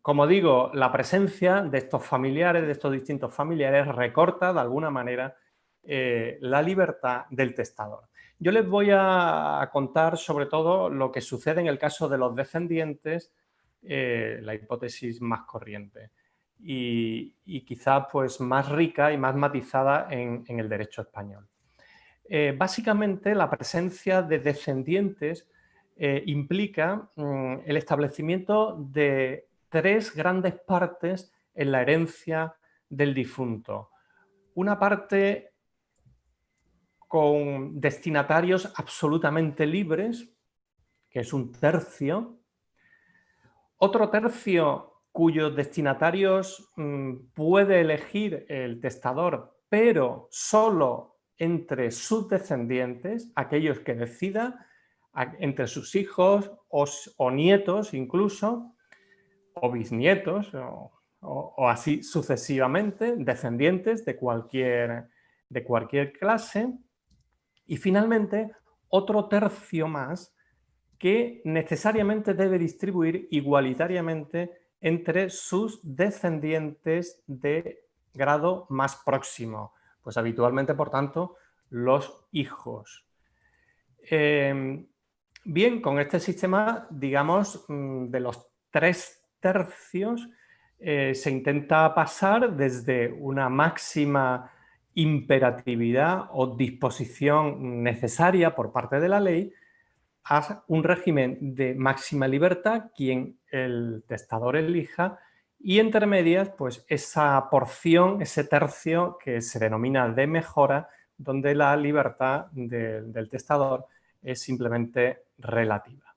como digo, la presencia de estos familiares, de estos distintos familiares, recorta de alguna manera la libertad del testador. Yo les voy a contar sobre todo lo que sucede en el caso de los descendientes, la hipótesis más corriente y quizá pues más rica y más matizada en el derecho español. Básicamente, la presencia de descendientes implica el establecimiento de tres grandes partes en la herencia del difunto. Una parte con destinatarios absolutamente libres, que es un tercio. Otro tercio cuyos destinatarios puede elegir el testador, pero solo entre sus descendientes, aquellos que decida, entre sus hijos o nietos incluso, o bisnietos, o así sucesivamente, descendientes de cualquier clase. Y finalmente, otro tercio más que necesariamente debe distribuir igualitariamente entre sus descendientes de grado más próximo, pues habitualmente, por tanto, los hijos. Bien, con este sistema, digamos, de los 3/3, se intenta pasar desde una máxima imperatividad o disposición necesaria por parte de la ley a un régimen de máxima libertad, quien el testador elija, y entre medias, pues esa porción, ese tercio que se denomina de mejora, donde la libertad del testador es simplemente relativa.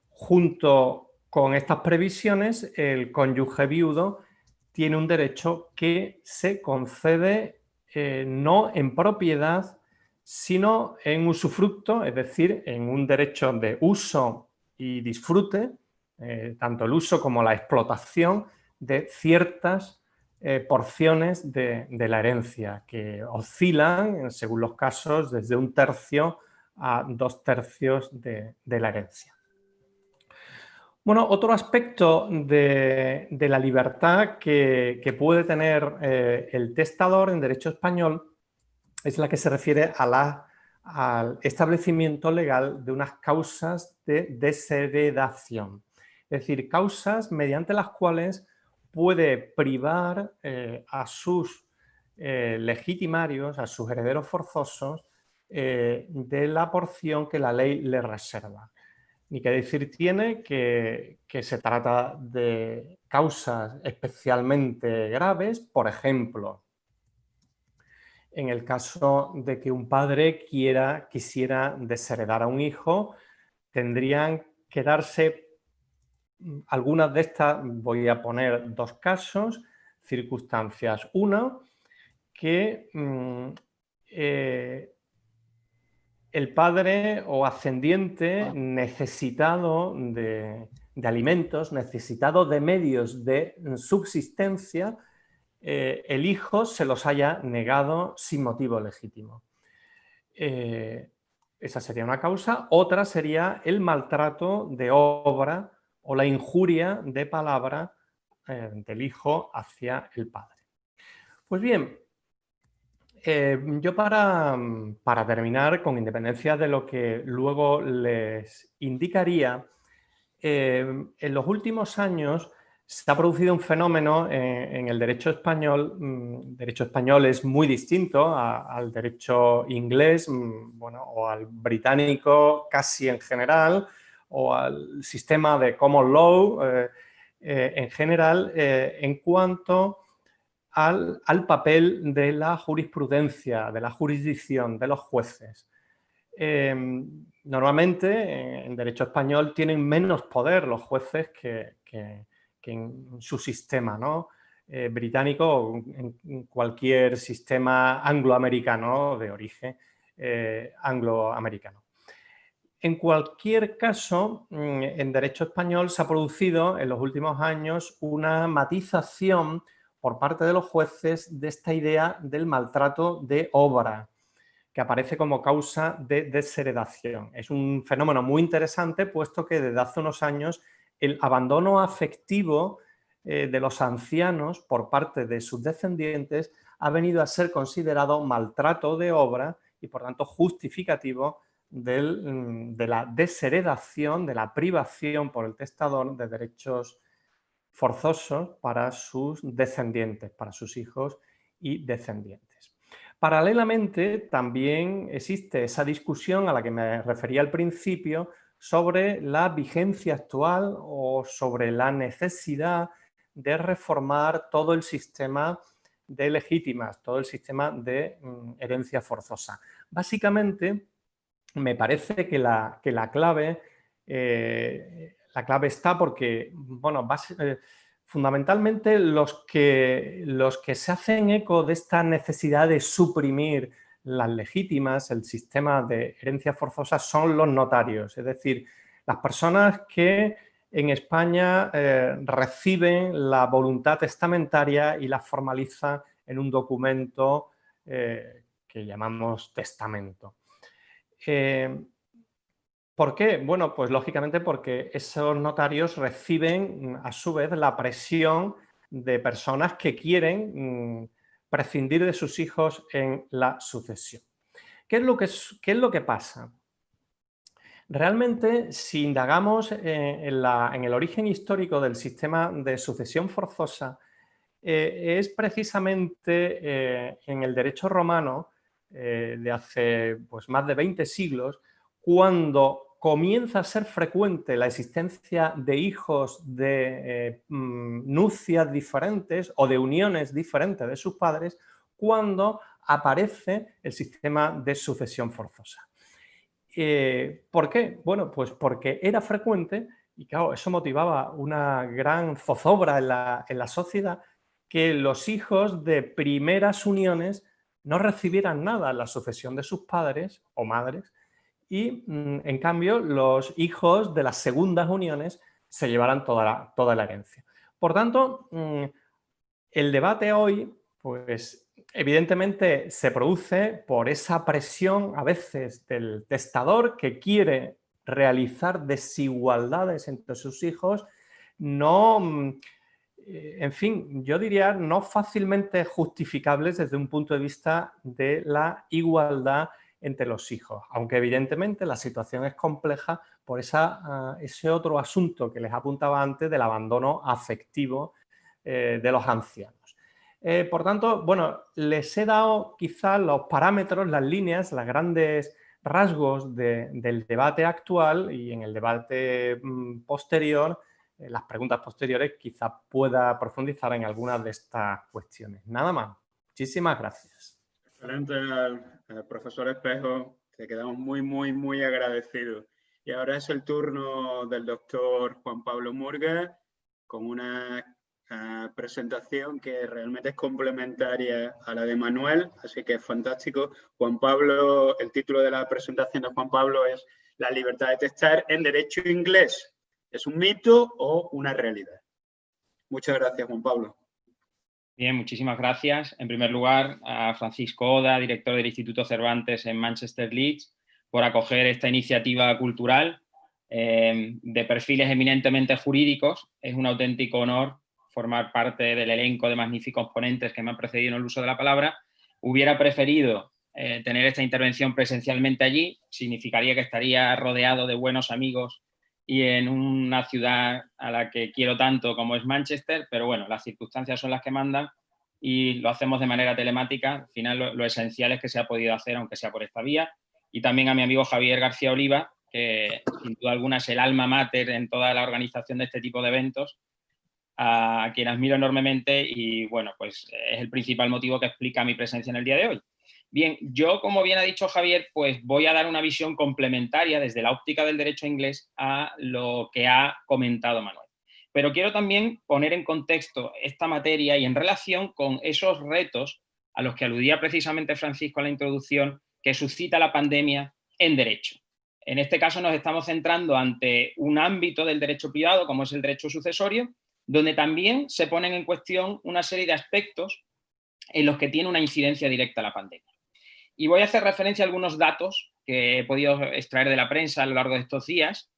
Junto con estas previsiones, el cónyuge viudo tiene un derecho que se concede no en propiedad, sino en usufructo, es decir, en un derecho de uso y disfrute, tanto el uso como la explotación de ciertas porciones de la herencia, que oscilan, según los casos, desde 1/3 a 2/3 de la herencia. Bueno, otro aspecto de la libertad que puede tener el testador en derecho español es la que se refiere al establecimiento legal de unas causas de desheredación. Es decir, causas mediante las cuales puede privar a sus legitimarios, a sus herederos forzosos, de la porción que la ley le reserva. Ni que decir tiene que se trata de causas especialmente graves, por ejemplo, en el caso de que un padre quisiera desheredar a un hijo, tendrían que darse algunas de estas, voy a poner dos casos, circunstancias. Uno, que el padre o ascendiente necesitado de alimentos, necesitado de medios de subsistencia, el hijo se los haya negado sin motivo legítimo. Esa sería una causa. Otra sería el maltrato de obra o la injuria de palabra del hijo hacia el padre. Pues bien, yo para terminar, con independencia de lo que luego les indicaría, en los últimos años se ha producido un fenómeno en el derecho español. El derecho español es muy distinto al derecho inglés, bueno, o al británico casi en general, o al sistema de common law en general, en cuanto al papel de la jurisprudencia, de la jurisdicción, de los jueces. Normalmente en derecho español tienen menos poder los jueces que en su sistema, ¿no? Británico o en cualquier sistema angloamericano de origen angloamericano. En cualquier caso, en derecho español se ha producido en los últimos años una matización por parte de los jueces de esta idea del maltrato de obra, que aparece como causa de desheredación. Es un fenómeno muy interesante, puesto que desde hace unos años el abandono afectivo de los ancianos por parte de sus descendientes ha venido a ser considerado maltrato de obra y, por tanto, justificativo de la desheredación, de la privación por el testador de derechos forzosos para sus descendientes, para sus hijos y descendientes. Paralelamente, también existe esa discusión a la que me refería al principio sobre la vigencia actual o sobre la necesidad de reformar todo el sistema de legítimas, todo el sistema de herencia forzosa. Básicamente, me parece que la clave está porque, bueno, fundamentalmente los que se hacen eco de esta necesidad de suprimir las legítimas, el sistema de herencia forzosa, son los notarios, es decir, las personas que en España reciben la voluntad testamentaria y la formalizan en un documento que llamamos testamento. ¿Por qué? Bueno, pues lógicamente porque esos notarios reciben a su vez la presión de personas que quieren prescindir de sus hijos en la sucesión. ¿Qué es lo que pasa? Realmente, si indagamos en el origen histórico del sistema de sucesión forzosa, es precisamente en el derecho romano de hace pues, más de 20 siglos cuando comienza a ser frecuente la existencia de hijos de nupcias diferentes o de uniones diferentes de sus padres, cuando aparece el sistema de sucesión forzosa. ¿Por qué? Bueno, pues porque era frecuente y claro, eso motivaba una gran zozobra en la sociedad, que los hijos de primeras uniones no recibieran nada en la sucesión de sus padres o madres y, en cambio, los hijos de las segundas uniones se llevaran toda la herencia. Por tanto, el debate hoy, pues evidentemente se produce por esa presión a veces del testador que quiere realizar desigualdades entre sus hijos, no, en fin, yo diría no fácilmente justificables desde un punto de vista de la igualdad entre los hijos, aunque evidentemente la situación es compleja por ese otro asunto que les apuntaba antes del abandono afectivo de los ancianos. Por tanto, bueno, les he dado quizás los parámetros, las líneas, los grandes rasgos del debate actual y en el debate posterior, las preguntas posteriores, quizás pueda profundizar en algunas de estas cuestiones. Nada más. Muchísimas gracias. Excelente, profesor Espejo. Te quedamos muy agradecidos. Y ahora es el turno del doctor Juan Pablo Murga con una presentación que realmente es complementaria a la de Manuel, así que es fantástico. Juan Pablo, el título de la presentación de Juan Pablo es La libertad de testar en derecho inglés. ¿Es un mito o una realidad? Muchas gracias, Juan Pablo. Bien, muchísimas gracias. En primer lugar, a Francisco Oda, director del Instituto Cervantes en Manchester, Leeds, por acoger esta iniciativa cultural de perfiles eminentemente jurídicos. Es un auténtico honor formar parte del elenco de magníficos ponentes que me han precedido en el uso de la palabra. Hubiera preferido tener esta intervención presencialmente allí. Significaría que estaría rodeado de buenos amigos y en una ciudad a la que quiero tanto como es Manchester, pero bueno, las circunstancias son las que mandan y lo hacemos de manera telemática. Al final lo esencial es que se ha podido hacer, aunque sea por esta vía. Y también a mi amigo Javier García Oliva, que sin duda alguna es el alma mater en toda la organización de este tipo de eventos, a quien admiro enormemente y bueno, pues es el principal motivo que explica mi presencia en el día de hoy. Bien, yo, como bien ha dicho Javier, pues voy a dar una visión complementaria desde la óptica del derecho inglés a lo que ha comentado Manuel. Pero quiero también poner en contexto esta materia y en relación con esos retos a los que aludía precisamente Francisco en la introducción que suscita la pandemia en derecho. En este caso nos estamos centrando ante un ámbito del derecho privado, como es el derecho sucesorio, donde también se ponen en cuestión una serie de aspectos en los que tiene una incidencia directa la pandemia. Y voy a hacer referencia a algunos datos que he podido extraer de la prensa a lo largo de estos días,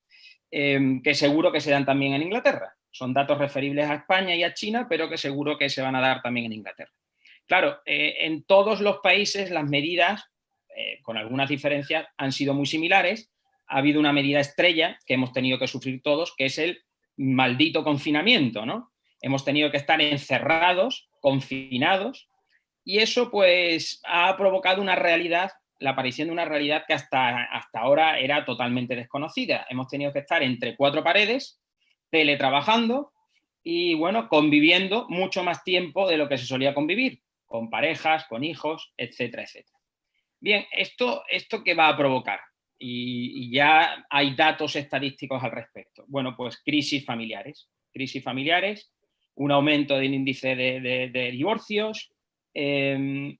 que seguro que se dan también en Inglaterra. Son datos referibles a España y a China, pero que seguro que se van a dar también en Inglaterra. Claro, en todos los países las medidas, con algunas diferencias, han sido muy similares. Ha habido una medida estrella que hemos tenido que sufrir todos, que es el maldito confinamiento, ¿no? Hemos tenido que estar encerrados, confinados, y eso pues ha provocado una realidad la aparición de una realidad que hasta ahora era totalmente desconocida. Hemos tenido que estar entre cuatro paredes, teletrabajando y, bueno, conviviendo mucho más tiempo de lo que se solía convivir, con parejas, con hijos, etcétera, etcétera. Bien, ¿esto qué va a provocar? Y ya hay datos estadísticos al respecto. Bueno, pues crisis familiares, un aumento del índice de divorcios. En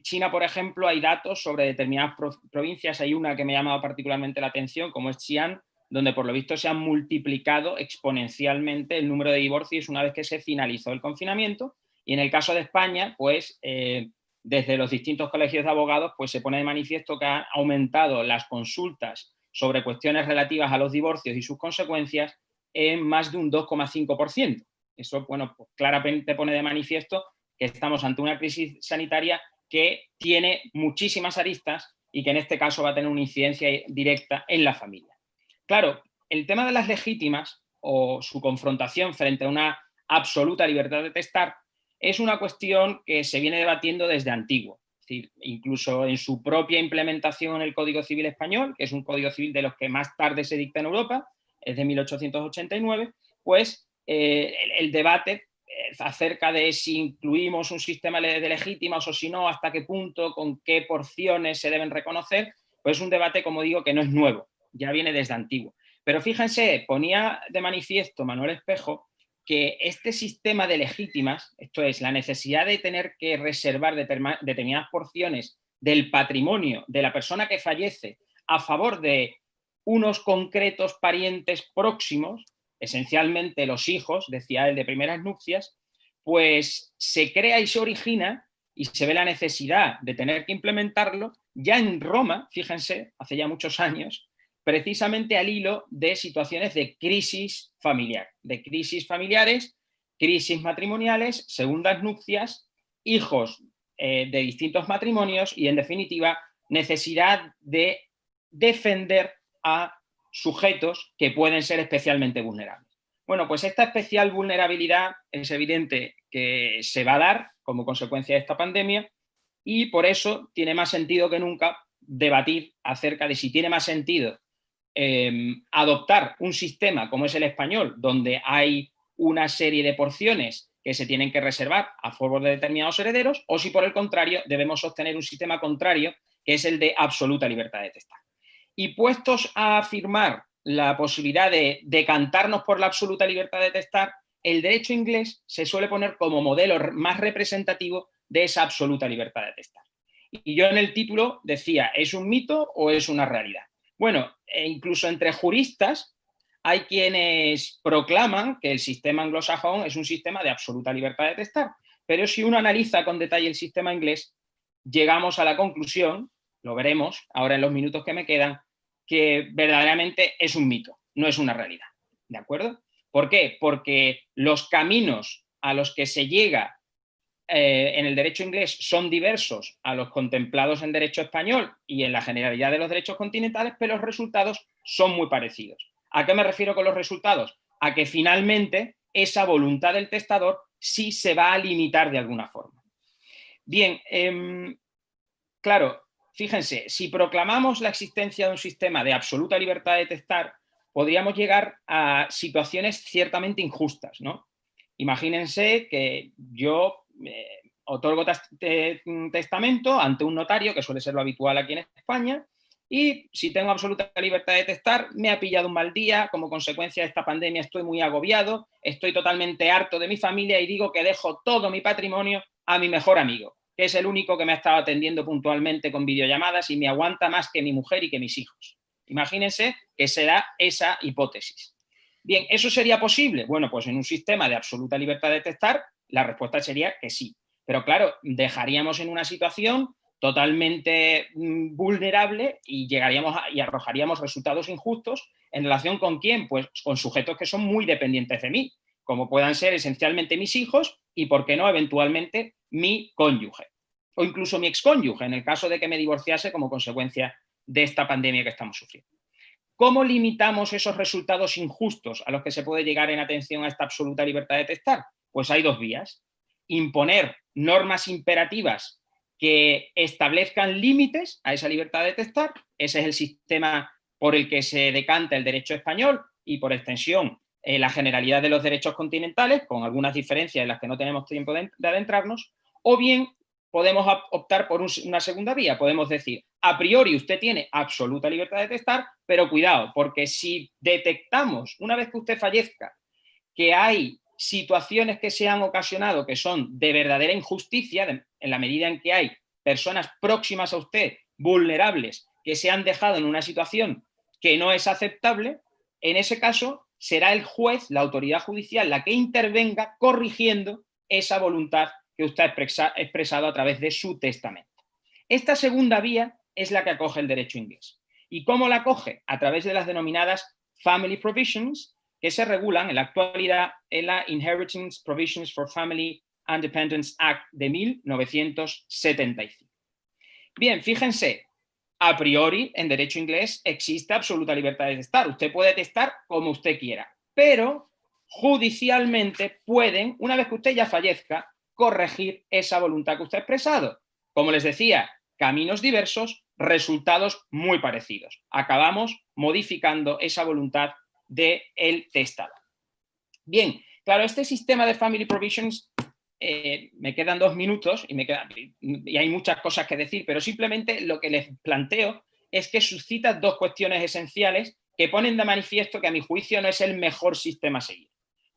China, por ejemplo, hay datos sobre determinadas provincias. Hay una que me ha llamado particularmente la atención, como es Xi'an, donde por lo visto se ha multiplicado exponencialmente el número de divorcios una vez que se finalizó el confinamiento. Y en el caso de España, pues desde los distintos colegios de abogados, pues se pone de manifiesto que han aumentado las consultas sobre cuestiones relativas a los divorcios y sus consecuencias en más de un 2,5%. Eso, bueno, pues claramente pone de manifiesto que estamos ante una crisis sanitaria que tiene muchísimas aristas y que en este caso va a tener una incidencia directa en la familia. Claro, el tema de las legítimas o su confrontación frente a una absoluta libertad de testar es una cuestión que se viene debatiendo desde antiguo. Es decir, incluso en su propia implementación en el Código Civil Español, que es un Código Civil de los que más tarde se dicta en Europa, es de 1889, pues el debate acerca de si incluimos un sistema de legítimas o si no, hasta qué punto, con qué porciones se deben reconocer, pues es un debate, como digo, que no es nuevo, ya viene desde antiguo. Pero fíjense, ponía de manifiesto Manuel Espejo que este sistema de legítimas, esto es, la necesidad de tener que reservar determinadas porciones del patrimonio de la persona que fallece a favor de unos concretos parientes próximos, esencialmente los hijos, decía él, de primeras nupcias, pues se crea y se origina y se ve la necesidad de tener que implementarlo ya en Roma, fíjense, hace ya muchos años, precisamente al hilo de situaciones de crisis familiar, de crisis familiares, crisis matrimoniales, segundas nupcias, hijos de distintos matrimonios y, en definitiva, necesidad de defender a sujetos que pueden ser especialmente vulnerables. Bueno, pues esta especial vulnerabilidad es evidente que se va a dar como consecuencia de esta pandemia y por eso tiene más sentido que nunca debatir acerca de si tiene más sentido adoptar un sistema como es el español, donde hay una serie de porciones que se tienen que reservar a favor de determinados herederos, o si por el contrario debemos sostener un sistema contrario, que es el de absoluta libertad de testar. Y puestos a afirmar la posibilidad de decantarnos por la absoluta libertad de testar, el derecho inglés se suele poner como modelo más representativo de esa absoluta libertad de testar. Y yo en el título decía, ¿es un mito o es una realidad? Bueno, incluso entre juristas hay quienes proclaman que el sistema anglosajón es un sistema de absoluta libertad de testar, pero si uno analiza con detalle el sistema inglés, llegamos a la conclusión, lo veremos ahora en los minutos que me quedan, que verdaderamente es un mito, no es una realidad. ¿De acuerdo? ¿Por qué? Porque los caminos a los que se llega en el derecho inglés son diversos a los contemplados en derecho español y en la generalidad de los derechos continentales, pero los resultados son muy parecidos. ¿A qué me refiero con los resultados? A que finalmente esa voluntad del testador sí se va a limitar de alguna forma. Bien, claro, fíjense, si proclamamos la existencia de un sistema de absoluta libertad de testar, podríamos llegar a situaciones ciertamente injustas, ¿no? Imagínense que yo otorgo testamento ante un notario, que suele ser lo habitual aquí en España, y si tengo absoluta libertad de testar, me ha pillado un mal día, como consecuencia de esta pandemia estoy muy agobiado, estoy totalmente harto de mi familia y digo que dejo todo mi patrimonio a mi mejor amigo, que es el único que me ha estado atendiendo puntualmente con videollamadas y me aguanta más que mi mujer y que mis hijos. Imagínense que se da esa hipótesis. Bien, ¿eso sería posible? Bueno, pues en un sistema de absoluta libertad de testar, la respuesta sería que sí. Pero claro, dejaríamos en una situación totalmente vulnerable y y arrojaríamos resultados injustos en relación con quién, pues con sujetos que son muy dependientes de mí, como puedan ser esencialmente mis hijos y, por qué no, eventualmente mi cónyuge o incluso mi excónyuge en el caso de que me divorciase como consecuencia de esta pandemia que estamos sufriendo. ¿Cómo limitamos esos resultados injustos a los que se puede llegar en atención a esta absoluta libertad de testar? Pues hay dos vías. Imponer normas imperativas que establezcan límites a esa libertad de testar. Ese es el sistema por el que se decanta el derecho español y, por extensión, la generalidad de los derechos continentales, con algunas diferencias en las que no tenemos tiempo de adentrarnos, o bien podemos optar por una segunda vía. Podemos decir, a priori usted tiene absoluta libertad de testar, pero cuidado, porque si detectamos, una vez que usted fallezca, que hay situaciones que se han ocasionado que son de verdadera injusticia, en la medida en que hay personas próximas a usted, vulnerables, que se han dejado en una situación que no es aceptable, en ese caso será el juez, la autoridad judicial, la que intervenga corrigiendo esa voluntad que usted ha expresado a través de su testamento. Esta segunda vía es la que acoge el derecho inglés. ¿Y cómo la acoge? A través de las denominadas Family Provisions, que se regulan en la actualidad en la Inheritance Provisions for Family and Dependents Act de 1975. Bien, fíjense, a priori en derecho inglés existe absoluta libertad de testar. Usted puede testar como usted quiera, pero judicialmente pueden, una vez que usted ya fallezca, corregir esa voluntad que usted ha expresado. Como les decía, caminos diversos, resultados muy parecidos. Acabamos modificando esa voluntad del testador. Bien, claro, este sistema de Family Provisions, me quedan 2 minutos y hay muchas cosas que decir, pero simplemente lo que les planteo es que suscita 2 cuestiones esenciales que ponen de manifiesto que a mi juicio no es el mejor sistema a seguir.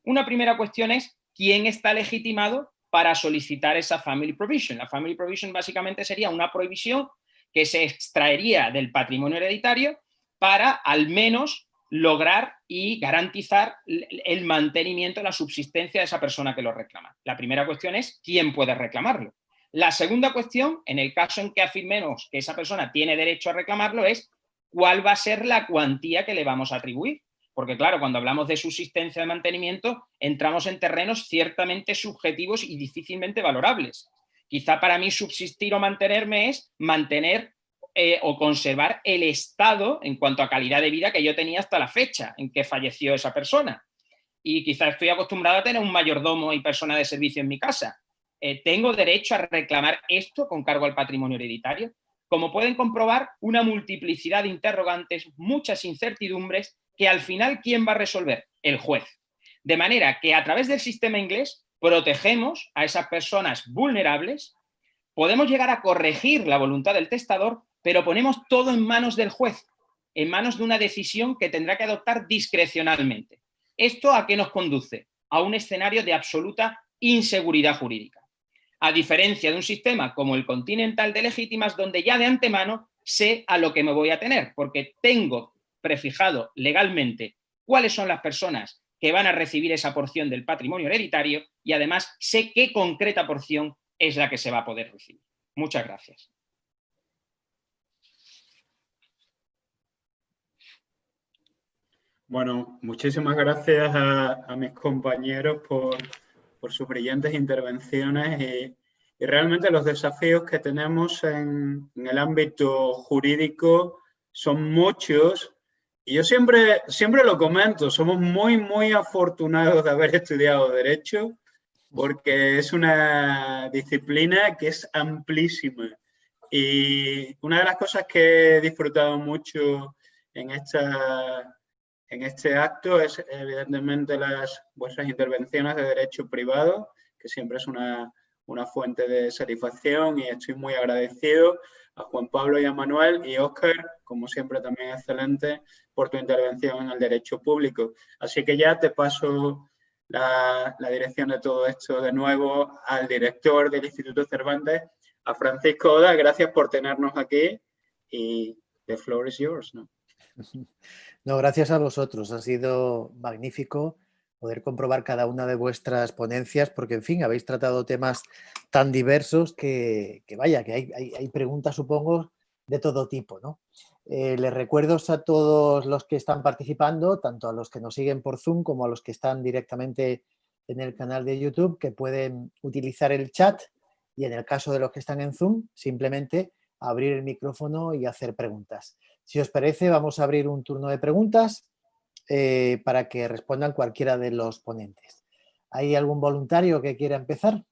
Una primera cuestión es quién está legitimado para solicitar esa Family Provision. La Family Provision básicamente sería una prohibición que se extraería del patrimonio hereditario para al menos lograr y garantizar el mantenimiento, la subsistencia de esa persona que lo reclama. La primera cuestión es quién puede reclamarlo. La segunda cuestión, en el caso en que afirmemos que esa persona tiene derecho a reclamarlo, es cuál va a ser la cuantía que le vamos a atribuir. Porque claro, cuando hablamos de subsistencia de mantenimiento, entramos en terrenos ciertamente subjetivos y difícilmente valorables. Quizá para mí subsistir o mantenerme es mantener o conservar el estado en cuanto a calidad de vida que yo tenía hasta la fecha en que falleció esa persona. Y quizás estoy acostumbrado a tener un mayordomo y persona de servicio en mi casa. ¿Tengo derecho a reclamar esto con cargo al patrimonio hereditario? Como pueden comprobar, una multiplicidad de interrogantes, muchas incertidumbres, que al final, ¿quién va a resolver? El juez. De manera que a través del sistema inglés protegemos a esas personas vulnerables, podemos llegar a corregir la voluntad del testador, pero ponemos todo en manos del juez, en manos de una decisión que tendrá que adoptar discrecionalmente. ¿Esto a qué nos conduce? A un escenario de absoluta inseguridad jurídica. A diferencia de un sistema como el continental de legítimas, donde ya de antemano sé a lo que me voy a tener, porque tengo prefijado legalmente cuáles son las personas que van a recibir esa porción del patrimonio hereditario y además sé qué concreta porción es la que se va a poder recibir. Muchas gracias. Bueno, muchísimas gracias a mis compañeros por sus brillantes intervenciones y realmente los desafíos que tenemos en el ámbito jurídico son muchos. Y yo siempre lo comento, somos muy afortunados de haber estudiado Derecho, porque es una disciplina que es amplísima. Y una de las cosas que he disfrutado mucho en este acto es evidentemente vuestras intervenciones de derecho privado, que siempre es una fuente de satisfacción, y estoy muy agradecido a Juan Pablo y a Manuel, y Óscar, como siempre también excelente, por tu intervención en el derecho público. Así que ya te paso la dirección de todo esto de nuevo al director del Instituto Cervantes, a Francisco Oda. Gracias por tenernos aquí y the floor is yours, ¿no? No, gracias a vosotros. Ha sido magnífico poder comprobar cada una de vuestras ponencias, porque, en fin, habéis tratado temas tan diversos que vaya, que hay preguntas, supongo, de todo tipo, ¿no? Les recuerdo a todos los que están participando, tanto a los que nos siguen por Zoom como a los que están directamente en el canal de YouTube, que pueden utilizar el chat y, en el caso de los que están en Zoom, simplemente abrir el micrófono y hacer preguntas. Si os parece, vamos a abrir un turno de preguntas para que respondan cualquiera de los ponentes. ¿Hay algún voluntario que quiera empezar?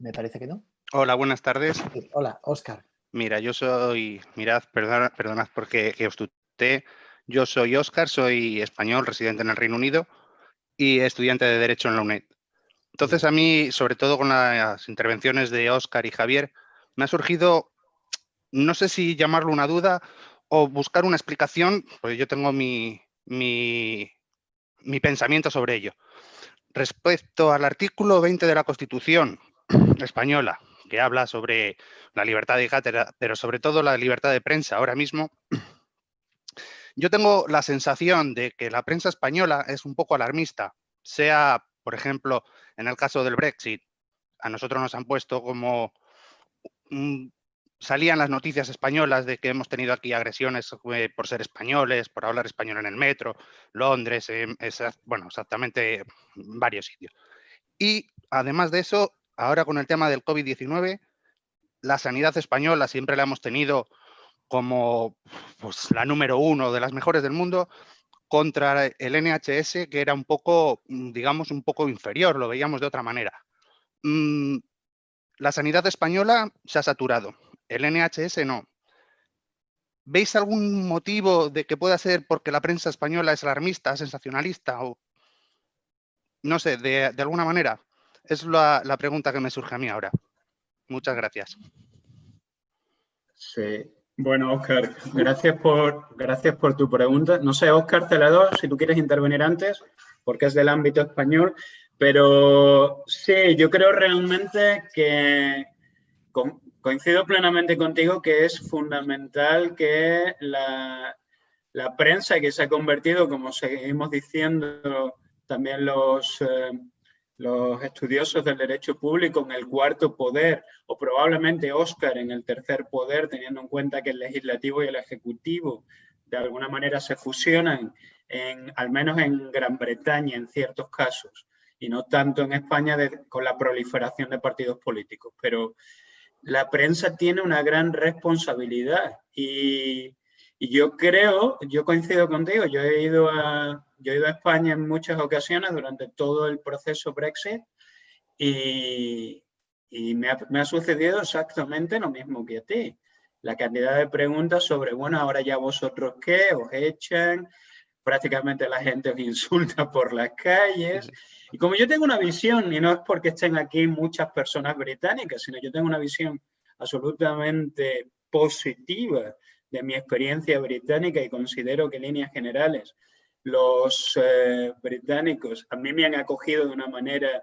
Me parece que no. Hola, buenas tardes. Sí, hola, Óscar. Mira, yo soy, mirad, perdonad porque os tuteé. Yo soy Óscar, soy español, residente en el Reino Unido y estudiante de Derecho en la UNED. Entonces a mí, sobre todo con las intervenciones de Óscar y Javier, me ha surgido, no sé si llamarlo una duda o buscar una explicación, pues yo tengo mi pensamiento sobre ello. Respecto al artículo 20 de la Constitución española, que habla sobre la libertad de cátedra, pero sobre todo la libertad de prensa ahora mismo, yo tengo la sensación de que la prensa española es un poco alarmista, sea, por ejemplo, en el caso del Brexit, a nosotros nos han puesto como... salían las noticias españolas de que hemos tenido aquí agresiones por ser españoles, por hablar español en el metro, Londres, bueno, exactamente varios sitios. Y además de eso, ahora con el tema del COVID-19, la sanidad española siempre la hemos tenido como pues, la número 1 de las mejores del mundo, contra el NHS, que era un poco, digamos, un poco inferior, lo veíamos de otra manera. La sanidad española se ha saturado, el NHS no. ¿Veis algún motivo de que pueda ser porque la prensa española es alarmista, sensacionalista o no sé, de alguna manera? Es la pregunta que me surge a mí ahora. Muchas gracias. Sí. Bueno, Óscar, gracias por tu pregunta. No sé, Óscar, te la doy si tú quieres intervenir antes, porque es del ámbito español, pero sí, yo creo realmente que coincido plenamente contigo que es fundamental que la prensa, que se ha convertido, como seguimos diciendo también los estudiosos del derecho público, en el cuarto poder, o probablemente Óscar en el tercer poder, teniendo en cuenta que el legislativo y el ejecutivo de alguna manera se fusionan, al menos en Gran Bretaña en ciertos casos, y no tanto en España con la proliferación de partidos políticos. Pero la prensa tiene una gran responsabilidad y yo coincido contigo, yo he ido a España en muchas ocasiones durante todo el proceso Brexit y me ha sucedido exactamente lo mismo que a ti. La cantidad de preguntas sobre, bueno, ahora ya vosotros qué, os echan, prácticamente la gente os insulta por las calles. Y como yo tengo una visión, y no es porque estén aquí muchas personas británicas, sino yo tengo una visión absolutamente positiva de mi experiencia británica y considero que en líneas generales los británicos a mí me han acogido de una manera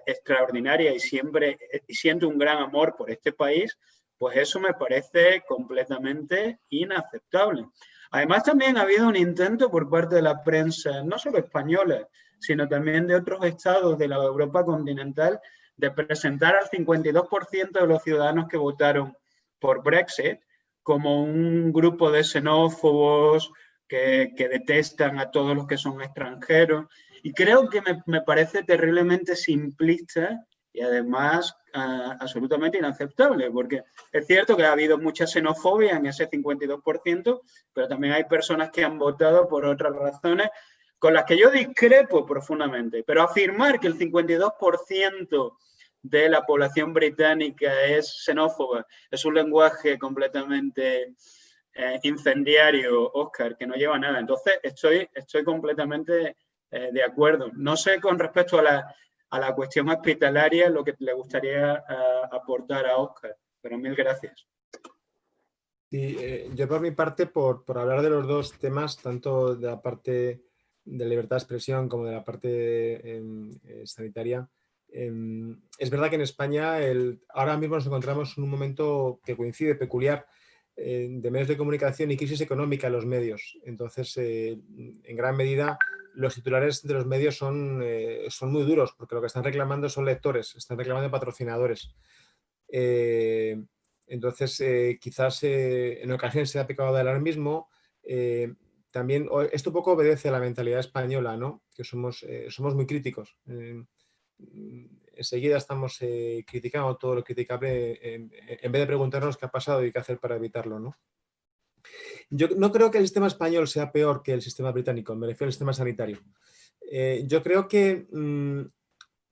extraordinaria y siempre siento un gran amor por este país, pues eso me parece completamente inaceptable. Además, también ha habido un intento por parte de la prensa, no solo española, sino también de otros estados de la Europa continental, de presentar al 52% de los ciudadanos que votaron por Brexit como un grupo de xenófobos que detestan a todos los que son extranjeros. Y creo que me parece terriblemente simplista y además absolutamente inaceptable, porque es cierto que ha habido mucha xenofobia en ese 52%, pero también hay personas que han votado por otras razones con las que yo discrepo profundamente. Pero afirmar que el 52% de la población británica es xenófoba es un lenguaje completamente incendiario, Óscar, que no lleva a nada. Entonces, estoy completamente de acuerdo. No sé con respecto a la cuestión hospitalaria lo que le gustaría aportar a Óscar, pero mil gracias. Sí, yo por mi parte, por hablar de los dos temas, tanto de la parte de libertad de expresión como de la parte sanitaria, es verdad que en España ahora mismo nos encontramos en un momento que coincide peculiar de medios de comunicación y crisis económica en los medios. Entonces, en gran medida, los titulares de los medios son muy duros, porque lo que están reclamando son lectores, están reclamando patrocinadores. Entonces, quizás en ocasiones se ha pecado de alarmismo. También esto un poco obedece a la mentalidad española, ¿no? Que somos muy críticos. Enseguida estamos criticando todo lo criticable en vez de preguntarnos qué ha pasado y qué hacer para evitarlo, ¿no? Yo no creo que el sistema español sea peor que el sistema británico, me refiero al sistema sanitario. Yo creo que el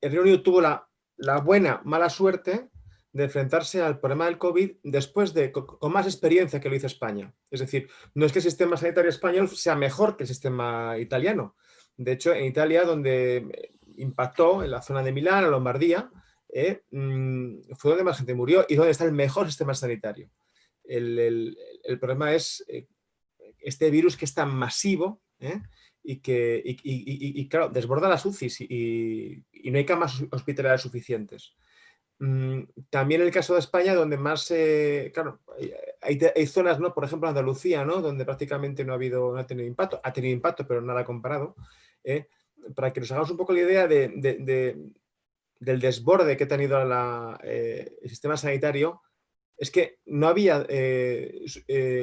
Reino Unido tuvo la la mala suerte de enfrentarse al problema del COVID después con más experiencia que lo hizo España. Es decir, no es que el sistema sanitario español sea mejor que el sistema italiano. De hecho, en Italia, donde impactó, en la zona de Milán, en Lombardía, fue donde más gente murió y donde está el mejor sistema sanitario. El problema es este virus que es tan masivo, y claro, desborda las UCIs y no hay camas hospitalarias suficientes. También el caso de España, donde más, claro, hay zonas, ¿no? Por ejemplo, Andalucía, ¿no? Donde prácticamente no ha tenido impacto, ha tenido impacto, pero nada comparado. Para que nos hagamos un poco la idea del desborde que ha tenido el sistema sanitario, es que no había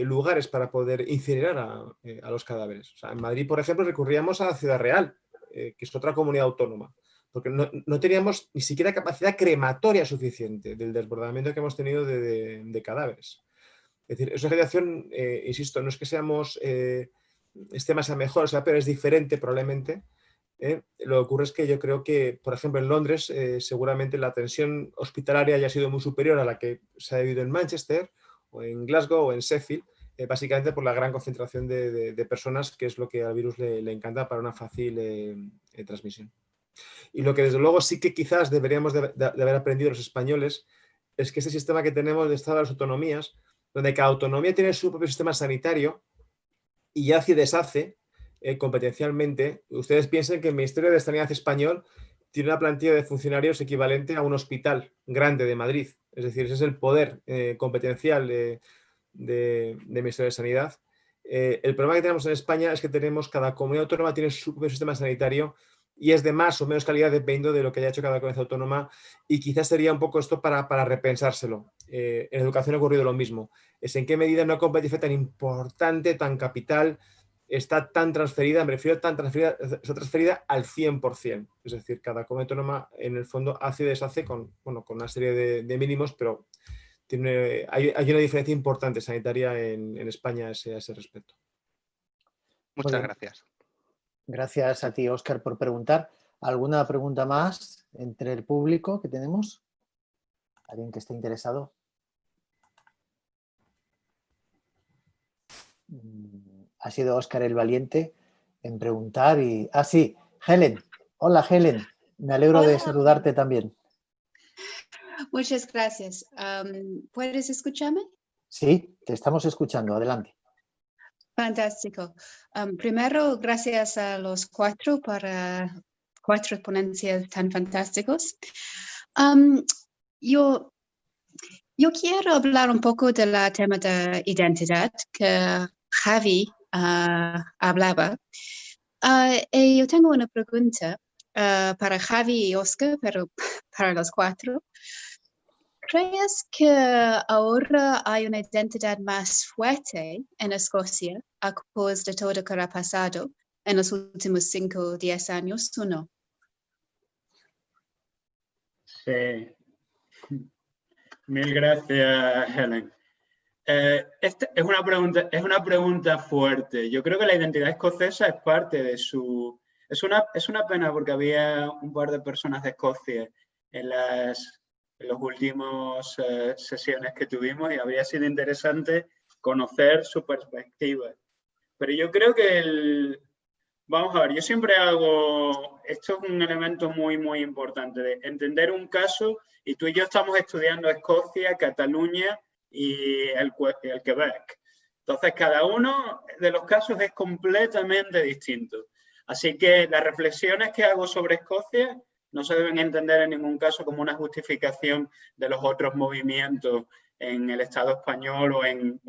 lugares para poder incinerar a los cadáveres. O sea, en Madrid, por ejemplo, recurríamos a la Ciudad Real, que es otra comunidad autónoma, porque no teníamos ni siquiera capacidad crematoria suficiente del desbordamiento que hemos tenido de cadáveres. Es decir, esa generación, insisto, no es que esté más a mejor, o sea, pero es diferente probablemente. Lo que ocurre es que yo creo que, por ejemplo, en Londres seguramente la tensión hospitalaria haya sido muy superior a la que se ha vivido en Manchester o en Glasgow o en Sheffield, básicamente por la gran concentración de personas, que es lo que al virus le encanta para una fácil transmisión. Y lo que desde luego sí que quizás deberíamos de haber aprendido los españoles es que este sistema que tenemos de Estado de las autonomías, donde cada autonomía tiene su propio sistema sanitario y hace y deshace competencialmente. Ustedes piensen que el Ministerio de Sanidad español tiene una plantilla de funcionarios equivalente a un hospital grande de Madrid. Es decir, ese es el poder competencial del Ministerio de Sanidad. El problema que tenemos en España es que cada comunidad autónoma tiene su propio sistema sanitario y es de más o menos calidad dependiendo de lo que haya hecho cada comunidad autónoma, y quizás sería un poco esto para repensárselo. En educación ha ocurrido lo mismo. Es en qué medida una competencia tan importante, tan capital, está tan transferida, me refiero está transferida al 100%. Es decir, cada comunidad autónoma en el fondo hace y deshace con una serie de mínimos, pero hay una diferencia importante sanitaria en España a ese respecto. Muchas gracias. Gracias a ti, Óscar, por preguntar. ¿Alguna pregunta más entre el público que tenemos? ¿Alguien que esté interesado? Ha sido Óscar el valiente en preguntar y... Ah, sí, Helen. Hola, Helen. Me alegro de saludarte también. Muchas gracias. ¿Puedes escucharme? Sí, te estamos escuchando. Adelante. Fantástico. Primero, gracias a los cuatro ponencias tan fantásticos. Yo quiero hablar un poco del tema de identidad que Javi hablaba. Yo tengo una pregunta para Javi y Óscar, pero para los cuatro. ¿Crees que ahora hay una identidad más fuerte en Escocia a causa de todo lo que ha pasado en los últimos 5 o 10 años o no? Sí. Mil gracias, Helen. Esta es una pregunta fuerte. Yo creo que la identidad escocesa es parte de su... Es una pena porque había un par de personas de Escocia en las últimas sesiones que tuvimos y habría sido interesante conocer su perspectiva. Pero yo creo que vamos a ver, yo siempre hago... Esto es un elemento muy, muy importante de entender un caso, y tú y yo estamos estudiando Escocia, Cataluña y el Quebec. Entonces, cada uno de los casos es completamente distinto. Así que las reflexiones que hago sobre Escocia no se deben entender en ningún caso como una justificación de los otros movimientos en el Estado español o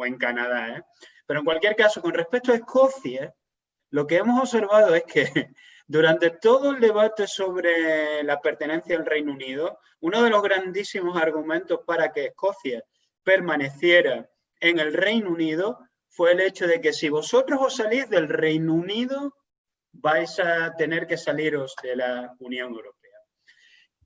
en Canadá, ¿eh? Pero en cualquier caso, con respecto a Escocia, lo que hemos observado es que durante todo el debate sobre la pertenencia al Reino Unido, uno de los grandísimos argumentos para que Escocia permaneciera en el Reino Unido fue el hecho de que si vosotros os salís del Reino Unido, vais a tener que saliros de la Unión Europea.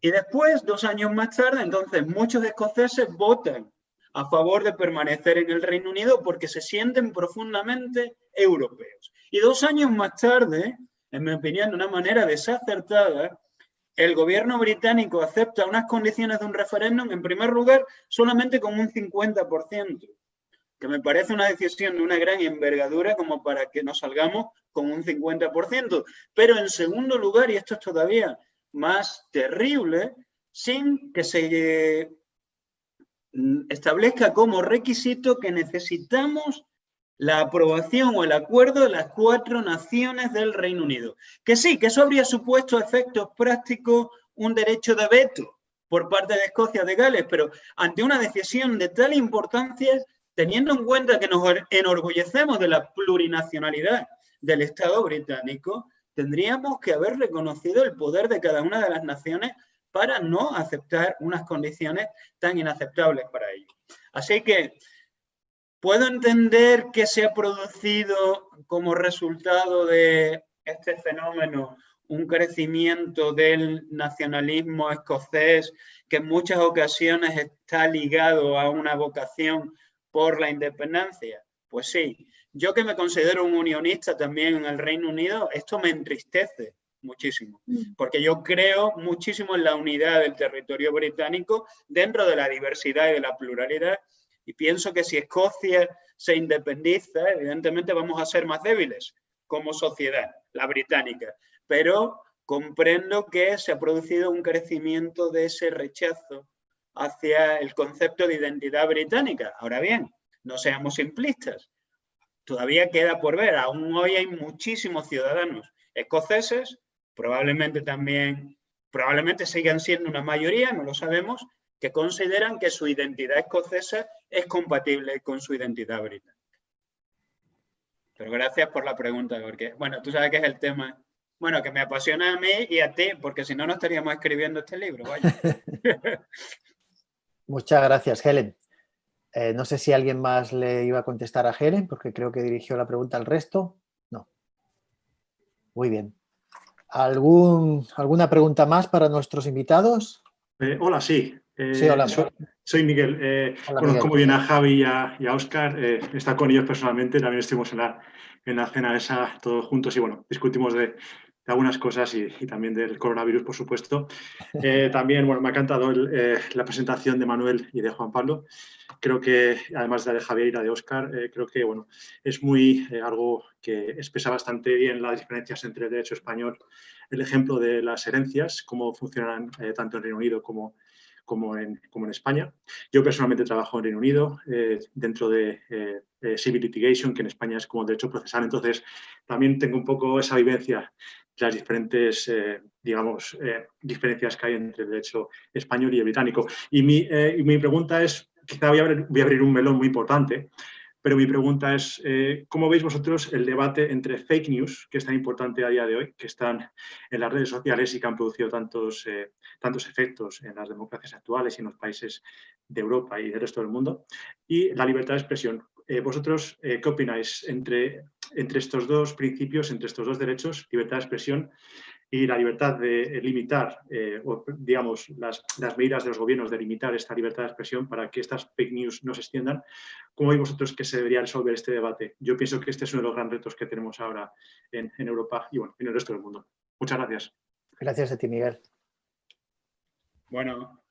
Y después, 2 años más tarde, entonces muchos escoceses votan a favor de permanecer en el Reino Unido porque se sienten profundamente europeos. Y 2 años más tarde, en mi opinión, de una manera desacertada, el gobierno británico acepta unas condiciones de un referéndum, en primer lugar, solamente con un 50%, que me parece una decisión de una gran envergadura como para que nos salgamos con un 50%. Pero en segundo lugar, y esto es todavía más terrible, sin que se establezca como requisito que necesitamos la aprobación o el acuerdo de las 4 naciones del Reino Unido. Que sí, que eso habría supuesto efectos prácticos, un derecho de veto por parte de Escocia, de Gales, pero ante una decisión de tal importancia, teniendo en cuenta que nos enorgullecemos de la plurinacionalidad del Estado británico, tendríamos que haber reconocido el poder de cada una de las naciones para no aceptar unas condiciones tan inaceptables para ellos. Así que puedo entender que se ha producido como resultado de este fenómeno un crecimiento del nacionalismo escocés que en muchas ocasiones está ligado a una vocación por la independencia. Pues sí, yo que me considero un unionista también en el Reino Unido, esto me entristece muchísimo, porque yo creo muchísimo en la unidad del territorio británico dentro de la diversidad y de la pluralidad. Y pienso que si Escocia se independiza, evidentemente vamos a ser más débiles como sociedad, la británica. Pero comprendo que se ha producido un crecimiento de ese rechazo hacia el concepto de identidad británica. Ahora bien, no seamos simplistas. Todavía queda por ver. Aún hoy hay muchísimos ciudadanos escoceses, probablemente sigan siendo una mayoría, no lo sabemos, que consideran que su identidad escocesa es compatible con su identidad británica. Pero gracias por la pregunta, porque, bueno, tú sabes que es el tema, bueno, que me apasiona a mí y a ti, porque si no, no estaríamos escribiendo este libro, vaya. Muchas gracias, Helen. No sé si alguien más le iba a contestar a Helen, porque creo que dirigió la pregunta al resto. No. Muy bien. ¿Alguna pregunta más para nuestros invitados? Hola, sí. Sí, hola. Soy Miguel. Hola, conozco Miguel. muy bien a Javi y a Óscar. He estado con ellos personalmente. También estuvimos en la cena esa todos juntos y bueno, discutimos de algunas cosas y también del coronavirus, por supuesto. También, bueno, me ha encantado la presentación de Manuel y de Juan Pablo. Creo que, además de Javier y la de Óscar, creo que, bueno, es algo que expresa bastante bien las diferencias entre el derecho español, el ejemplo de las herencias, cómo funcionan tanto en Reino Unido como en España. Yo personalmente trabajo en Reino Unido dentro de Civil Litigation, que en España es como derecho procesal. Entonces, también tengo un poco esa vivencia de las diferentes, diferencias que hay entre el derecho español y el británico. Y mi pregunta es, quizá voy a abrir un melón muy importante, pero mi pregunta es, ¿cómo veis vosotros el debate entre fake news, que es tan importante a día de hoy, que están en las redes sociales y que han producido tantos efectos en las democracias actuales y en los países de Europa y del resto del mundo, y la libertad de expresión? ¿Vosotros qué opináis entre estos dos principios, entre estos dos derechos, libertad de expresión y la libertad de limitar, digamos, las medidas de los gobiernos de limitar esta libertad de expresión para que estas fake news no se extiendan? ¿Cómo veis vosotros que se debería resolver este debate? Yo pienso que este es uno de los grandes retos que tenemos ahora en Europa y bueno, en el resto del mundo. Muchas gracias. Gracias a ti, Miguel. Bueno,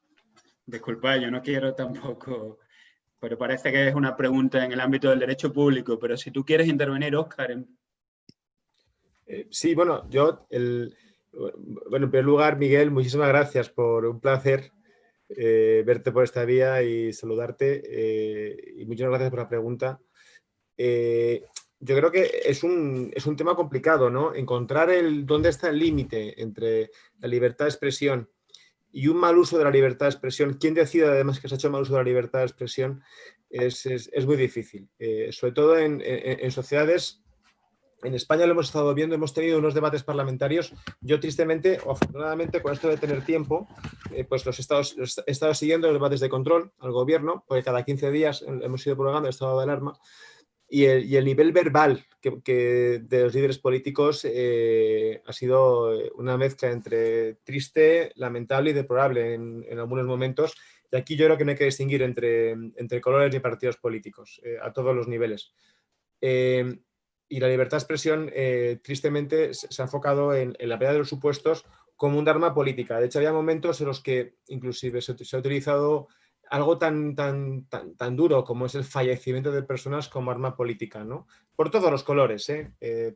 disculpa, yo no quiero tampoco, pero parece que es una pregunta en el ámbito del derecho público, pero si tú quieres intervenir, Óscar. Sí, bueno, en primer lugar, Miguel, muchísimas gracias, por un placer verte por esta vía y saludarte, y muchas gracias por la pregunta. Yo creo que es un tema complicado, ¿no? Encontrar dónde está el límite entre la libertad de expresión y un mal uso de la libertad de expresión. ¿Quién decide además que se ha hecho mal uso de la libertad de expresión? Es muy difícil, sobre todo en sociedades. En España lo hemos estado viendo, hemos tenido unos debates parlamentarios. Yo, tristemente o afortunadamente, con esto de tener tiempo, pues he estado siguiendo los debates de control al gobierno, porque cada 15 días hemos ido prorrogando el estado de alarma, y el nivel verbal de los líderes políticos ha sido una mezcla entre triste, lamentable y deplorable en algunos momentos. Y aquí yo creo que no hay que distinguir entre colores ni partidos políticos a todos los niveles. Y la libertad de expresión, tristemente, se ha enfocado en la medida de los supuestos como un arma política. De hecho, había momentos en los que inclusive se ha utilizado algo tan duro como es el fallecimiento de personas como arma política, ¿no? Por todos los colores,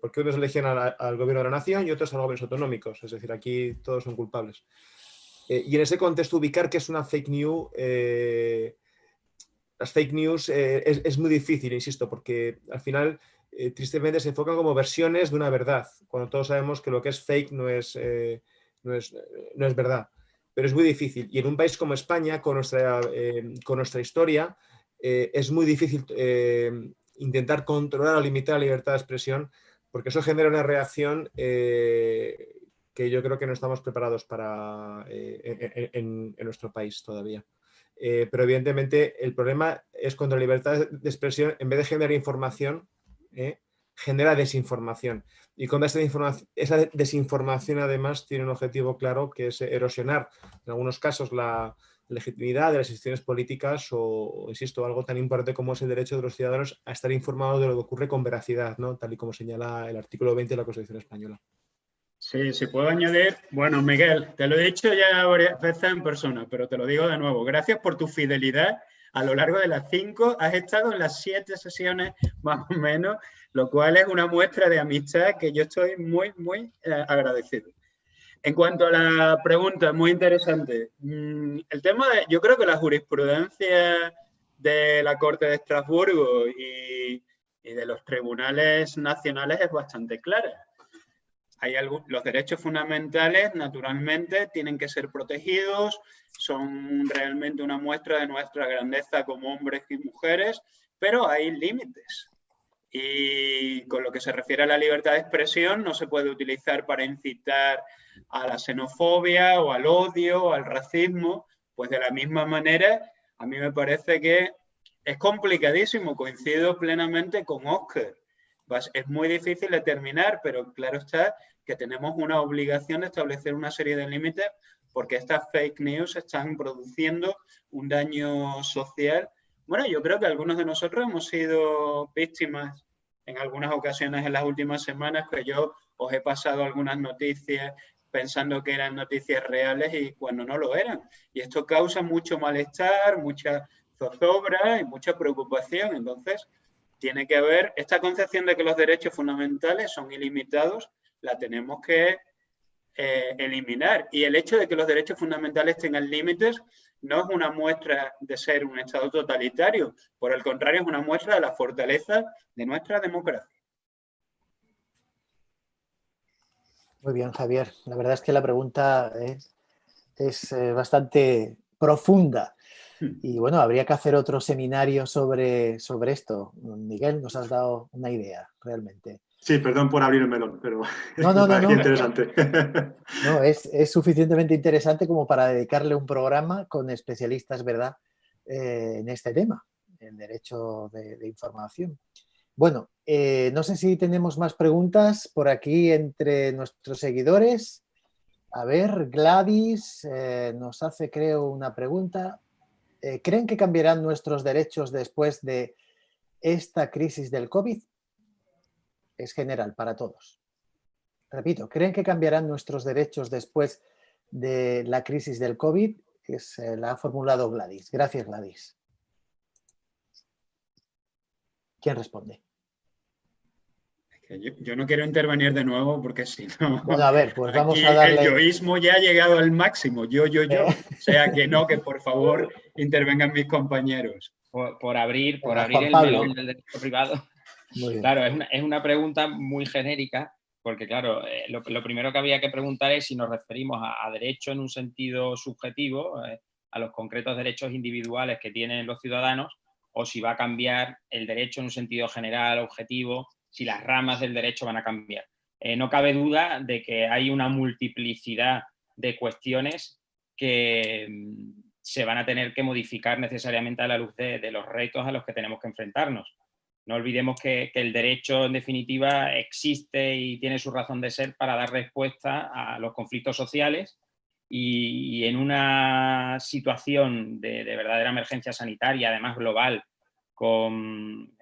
porque unos elegían al gobierno de la nación y otros a los gobiernos autonómicos. Es decir, aquí todos son culpables. Y en ese contexto ubicar qué es una fake news, las fake news es muy difícil, insisto, porque al final tristemente se enfocan como versiones de una verdad, cuando todos sabemos que lo que es fake no es verdad. Pero es muy difícil. Y en un país como España, con nuestra historia, es muy difícil intentar controlar o limitar la libertad de expresión, porque eso genera una reacción que yo creo que no estamos preparados para en nuestro país todavía. Pero evidentemente el problema es contra la libertad de expresión, en vez de generar información, genera desinformación. Y con esa desinformación además tiene un objetivo claro, que es erosionar en algunos casos la legitimidad de las instituciones políticas o, insisto, algo tan importante como es el derecho de los ciudadanos a estar informados de lo que ocurre con veracidad, ¿no? Tal y como señala el artículo 20 de la Constitución española. Sí, si puedo añadir, bueno, Miguel, te lo he dicho ya varias veces en persona, pero te lo digo de nuevo, gracias por tu fidelidad. A lo largo de las 5 has estado en las 7 sesiones más o menos, lo cual es una muestra de amistad que yo estoy muy, muy agradecido. En cuanto a la pregunta, muy interesante. El tema yo creo que la jurisprudencia de la Corte de Estrasburgo y de los tribunales nacionales es bastante clara. Los derechos fundamentales, naturalmente, tienen que ser protegidos, son realmente una muestra de nuestra grandeza como hombres y mujeres, pero hay límites. Y con lo que se refiere a la libertad de expresión, no se puede utilizar para incitar a la xenofobia o al odio o al racismo. Pues de la misma manera, a mí me parece que es complicadísimo, coincido plenamente con Óscar. Es muy difícil determinar, pero claro está que tenemos una obligación de establecer una serie de límites porque estas fake news están produciendo un daño social. Bueno, yo creo que algunos de nosotros hemos sido víctimas en algunas ocasiones en las últimas semanas, que yo os he pasado algunas noticias pensando que eran noticias reales y cuando no lo eran. Y esto causa mucho malestar, mucha zozobra y mucha preocupación. Entonces, tiene que haber esta concepción de que los derechos fundamentales son ilimitados, la tenemos que eliminar. Y el hecho de que los derechos fundamentales tengan límites no es una muestra de ser un Estado totalitario, por el contrario, es una muestra de la fortaleza de nuestra democracia. Muy bien, Javier. La verdad es que la pregunta es bastante profunda. Y bueno, habría que hacer otro seminario sobre esto. Miguel, nos has dado una idea, realmente. Sí, perdón por abrir el melón, pero no. me parecía interesante. No, es suficientemente interesante como para dedicarle un programa con especialistas, ¿verdad?, en este tema, el derecho de información. Bueno, no sé si tenemos más preguntas por aquí entre nuestros seguidores. A ver, Gladys nos hace, creo, una pregunta. ¿Creen que cambiarán nuestros derechos después de esta crisis del COVID? Es general para todos. Repito, ¿creen que cambiarán nuestros derechos después de la crisis del COVID? La ha formulado Gladys. Gracias, Gladys. ¿Quién responde? Yo no quiero intervenir de nuevo porque si no, bueno, a ver, pues vamos aquí a darle... el yoísmo ya ha llegado al máximo, yo. O sea que no, que por favor intervengan mis compañeros. Por abrir Juan el Pablo. melón del derecho privado. Muy bien. Claro, es una pregunta muy genérica, porque claro, lo primero que había que preguntar es si nos referimos a derecho en un sentido subjetivo, a los concretos derechos individuales que tienen los ciudadanos, o si va a cambiar el derecho en un sentido general, objetivo, si las ramas del derecho van a cambiar. No cabe duda de que hay una multiplicidad de cuestiones que se van a tener que modificar necesariamente a la luz de los retos a los que tenemos que enfrentarnos. No olvidemos que el derecho, en definitiva, existe y tiene su razón de ser para dar respuesta a los conflictos sociales y en una situación de verdadera emergencia sanitaria, además global,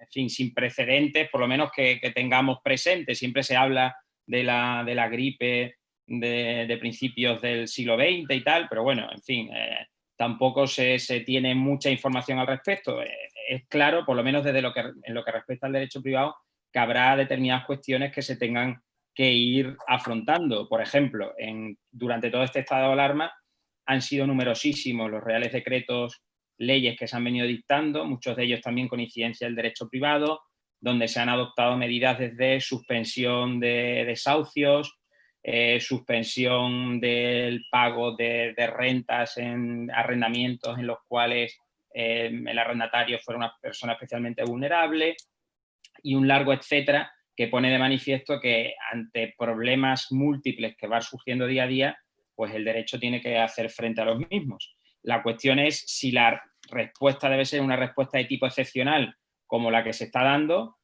sin precedentes, por lo menos que tengamos presente. Siempre se habla de la gripe de principios del siglo XX y tal, pero bueno, en fin, tampoco se tiene mucha información al respecto. Es claro, por lo menos en lo que respecta al derecho privado, que habrá determinadas cuestiones que se tengan que ir afrontando. Por ejemplo, durante todo este estado de alarma han sido numerosísimos los reales decretos, leyes que se han venido dictando, muchos de ellos también con incidencia del derecho privado, donde se han adoptado medidas desde suspensión de desahucios, suspensión del pago de rentas en arrendamientos en los cuales el arrendatario fuera una persona especialmente vulnerable, y un largo etcétera que pone de manifiesto que ante problemas múltiples que van surgiendo día a día, pues el derecho tiene que hacer frente a los mismos. La cuestión es si la respuesta debe ser una respuesta de tipo excepcional como la que se está dando,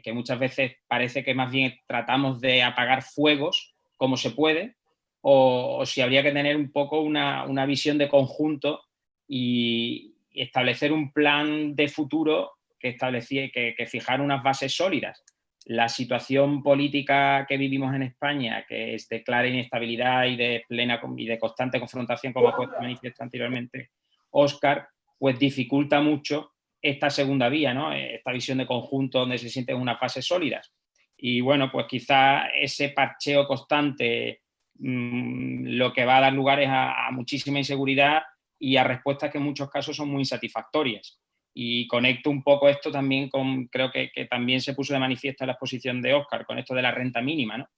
que muchas veces parece que más bien tratamos de apagar fuegos como se puede, o si habría que tener un poco una visión de conjunto y establecer un plan de futuro que fijar unas bases sólidas. La situación política que vivimos en España, que es de clara inestabilidad y de constante confrontación, como ha puesto manifiesto anteriormente Óscar, pues dificulta mucho esta segunda vía, ¿no? Esta visión de conjunto donde se sienten unas bases sólidas. Y bueno, pues quizá ese parcheo constante lo que va a dar lugar es a muchísima inseguridad y a respuestas que en muchos casos son muy insatisfactorias. Y conecto un poco esto también con, creo que también se puso de manifiesto en la exposición de Óscar, con esto de la renta mínima, ¿no?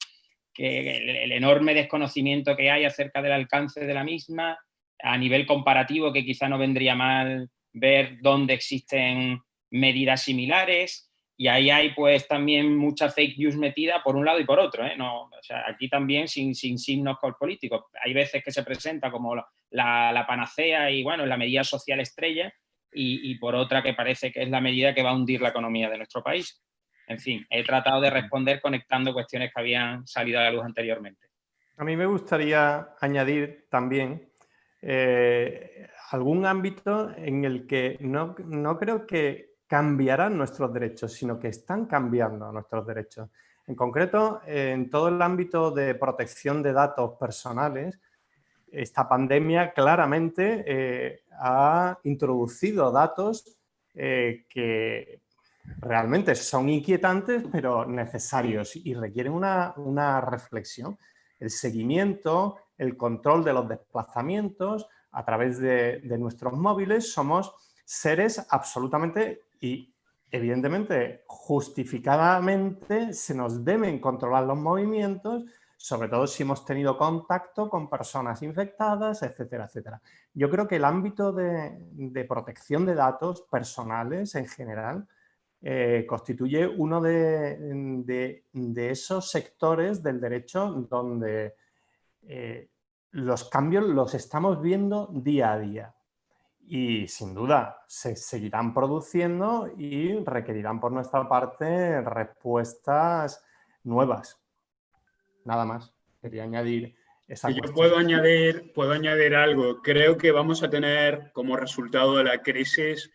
Que el enorme desconocimiento que hay acerca del alcance de la misma, a nivel comparativo, que quizá no vendría mal ver dónde existen medidas similares, y ahí hay pues también mucha fake news metida por un lado y por otro, ¿eh? No, o sea, aquí también sin signos políticos. Hay veces que se presenta como la panacea y bueno, la medida social estrella, y por otra que parece que es la medida que va a hundir la economía de nuestro país. En fin, he tratado de responder conectando cuestiones que habían salido a la luz anteriormente. A mí me gustaría añadir también algún ámbito en el que no creo que cambiarán nuestros derechos, sino que están cambiando nuestros derechos. En concreto, en todo el ámbito de protección de datos personales, esta pandemia claramente ha introducido datos que realmente son inquietantes, pero necesarios y requieren una reflexión. El seguimiento, el control de los desplazamientos a través de nuestros móviles. Somos seres absolutamente y evidentemente justificadamente se nos deben controlar los movimientos, sobre todo si hemos tenido contacto con personas infectadas, etcétera, etcétera. Yo creo que el ámbito de protección de datos personales en general constituye uno de esos sectores del derecho donde los cambios los estamos viendo día a día. Y sin duda se seguirán produciendo y requerirán por nuestra parte respuestas nuevas. Nada más. Quería añadir esa cuestión. Yo puedo añadir algo. Creo que vamos a tener como resultado de la crisis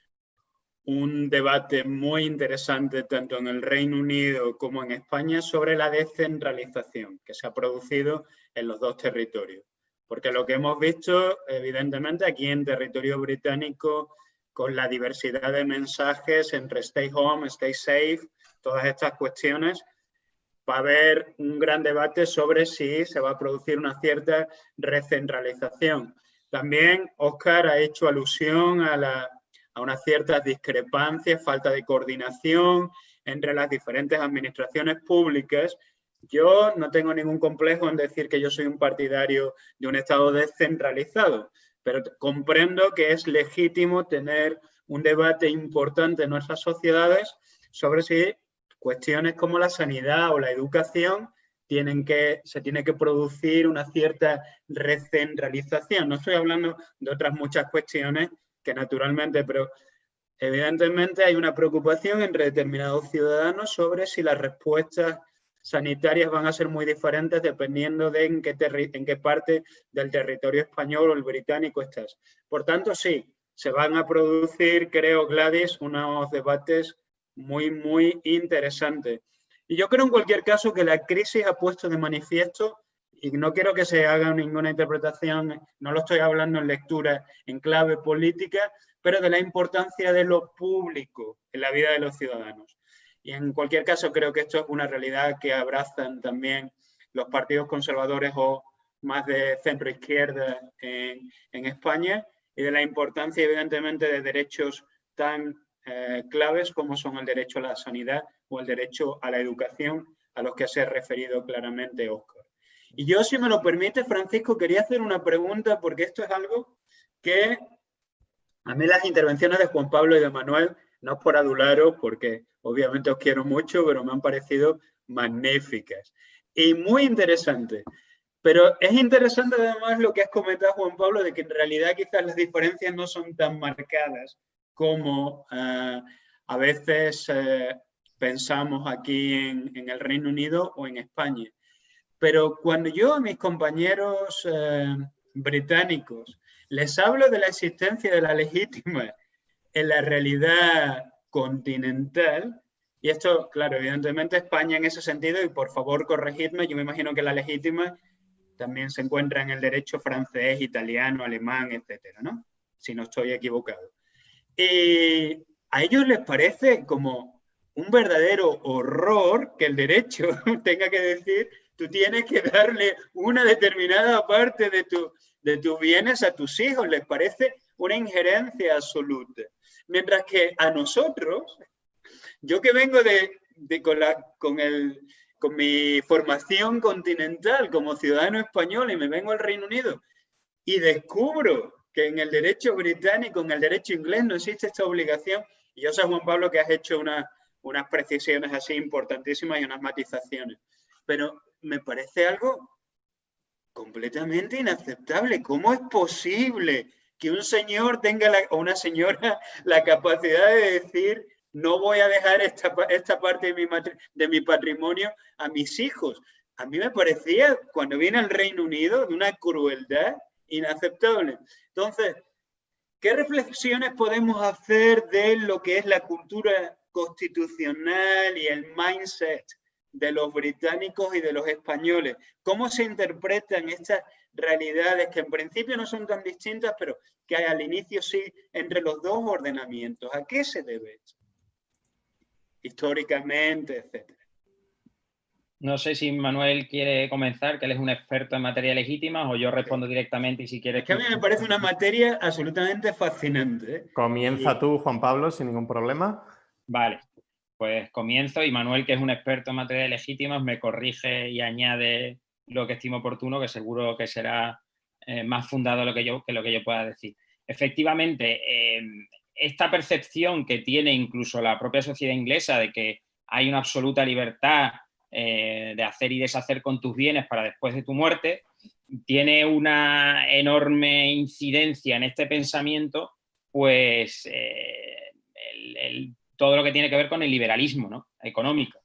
un debate muy interesante tanto en el Reino Unido como en España sobre la descentralización que se ha producido en los dos territorios. Porque lo que hemos visto, evidentemente, aquí en territorio británico, con la diversidad de mensajes entre stay home, stay safe, todas estas cuestiones, va a haber un gran debate sobre si se va a producir una cierta recentralización. También Óscar ha hecho alusión a unas ciertas discrepancias, falta de coordinación entre las diferentes administraciones públicas. Yo no tengo ningún complejo en decir que yo soy un partidario de un Estado descentralizado, pero comprendo que es legítimo tener un debate importante en nuestras sociedades sobre si cuestiones como la sanidad o la educación se tiene que producir una cierta recentralización. No estoy hablando de otras muchas cuestiones que naturalmente, pero evidentemente hay una preocupación entre determinados ciudadanos sobre si las respuestas sanitarias van a ser muy diferentes dependiendo de en qué parte del territorio español o el británico estás. Por tanto, sí, se van a producir, creo, Gladys, unos debates muy, muy interesantes. Y yo creo en cualquier caso que la crisis ha puesto de manifiesto, y no quiero que se haga ninguna interpretación, no lo estoy hablando en lectura en clave política, pero de la importancia de lo público en la vida de los ciudadanos. Y en cualquier caso creo que esto es una realidad que abrazan también los partidos conservadores o más de centro-izquierda en España, y de la importancia evidentemente de derechos tan claves como son el derecho a la sanidad o el derecho a la educación, a los que se ha referido claramente Óscar. Y yo, si me lo permite, Francisco, quería hacer una pregunta, porque esto es algo que a mí las intervenciones de Juan Pablo y de Manuel, no es por adularos, porque obviamente os quiero mucho, pero me han parecido magníficas y muy interesantes. Pero es interesante además lo que has comentado, Juan Pablo, de que en realidad quizás las diferencias no son tan marcadas como a veces pensamos aquí en el Reino Unido o en España. Pero cuando yo a mis compañeros británicos les hablo de la existencia de la legítima en la realidad continental, y esto, claro, evidentemente España en ese sentido, y por favor corregidme, yo me imagino que la legítima también se encuentra en el derecho francés, italiano, alemán, etcétera, ¿no? Si no estoy equivocado. Y a ellos les parece como un verdadero horror que el derecho tenga que decir: tú tienes que darle una determinada parte de tus bienes a tus hijos. Les parece una injerencia absoluta. Mientras que a nosotros, yo que vengo con mi formación continental como ciudadano español y me vengo al Reino Unido y descubro que en el derecho británico, en el derecho inglés no existe esta obligación, y yo sé, Juan Pablo, que has hecho unas precisiones así importantísimas y unas matizaciones, pero me parece algo completamente inaceptable. ¿Cómo es posible que un señor tenga o una señora la capacidad de decir: no voy a dejar esta parte de mi patrimonio a mis hijos? A mí me parecía, cuando vine al Reino Unido, de una crueldad inaceptable. Entonces, ¿qué reflexiones podemos hacer de lo que es la cultura constitucional y el mindset de los británicos y de los españoles? ¿Cómo se interpretan estas realidades que en principio no son tan distintas, pero que al inicio sí, entre los dos ordenamientos? ¿A qué se debe esto? Históricamente, etcétera. No sé si Manuel quiere comenzar, que él es un experto en materia legítima, o yo respondo directamente y si quieres... Es que a mí me parece una materia absolutamente fascinante, ¿eh? Comienza tú, Juan Pablo, sin ningún problema. Vale, pues comienzo, y Manuel, que es un experto en materia legítima, me corrige y añade lo que estimo oportuno, que seguro que será más fundado que lo que yo pueda decir. Efectivamente, esta percepción que tiene incluso la propia sociedad inglesa de que hay una absoluta libertad de hacer y deshacer con tus bienes para después de tu muerte, tiene una enorme incidencia en este pensamiento, pues todo lo que tiene que ver con el liberalismo, ¿no?, económico.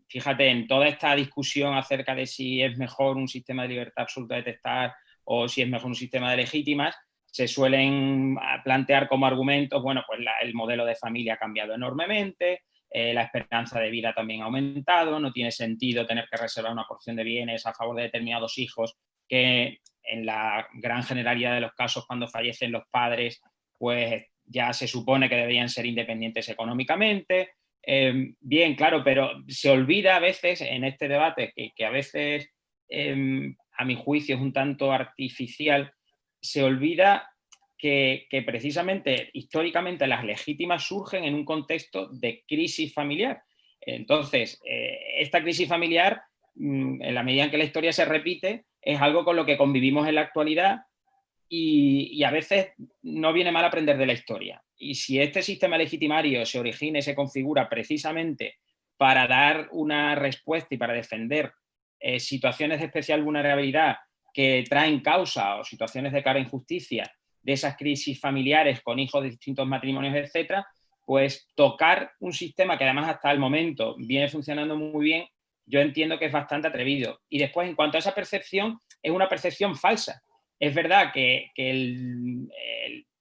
Fíjate, en toda esta discusión acerca de si es mejor un sistema de libertad absoluta de testar o si es mejor un sistema de legítimas, se suelen plantear como argumentos, bueno, pues el modelo de familia ha cambiado enormemente, la esperanza de vida también ha aumentado, no tiene sentido tener que reservar una porción de bienes a favor de determinados hijos que en la gran generalidad de los casos, cuando fallecen los padres, pues ya se supone que deberían ser independientes económicamente. Bien, claro, pero se olvida a veces en este debate que a veces, a mi juicio, es un tanto artificial, se olvida que precisamente históricamente las legítimas surgen en un contexto de crisis familiar. Entonces, esta crisis familiar, en la medida en que la historia se repite, es algo con lo que convivimos en la actualidad y a veces no viene mal aprender de la historia. Y si este sistema legitimario se origina y se configura precisamente para dar una respuesta y para defender situaciones de especial vulnerabilidad que traen causa o situaciones de clara injusticia de esas crisis familiares con hijos de distintos matrimonios, etcétera, pues tocar un sistema que además hasta el momento viene funcionando muy bien, yo entiendo que es bastante atrevido. Y después, en cuanto a esa percepción, es una percepción falsa. Es verdad que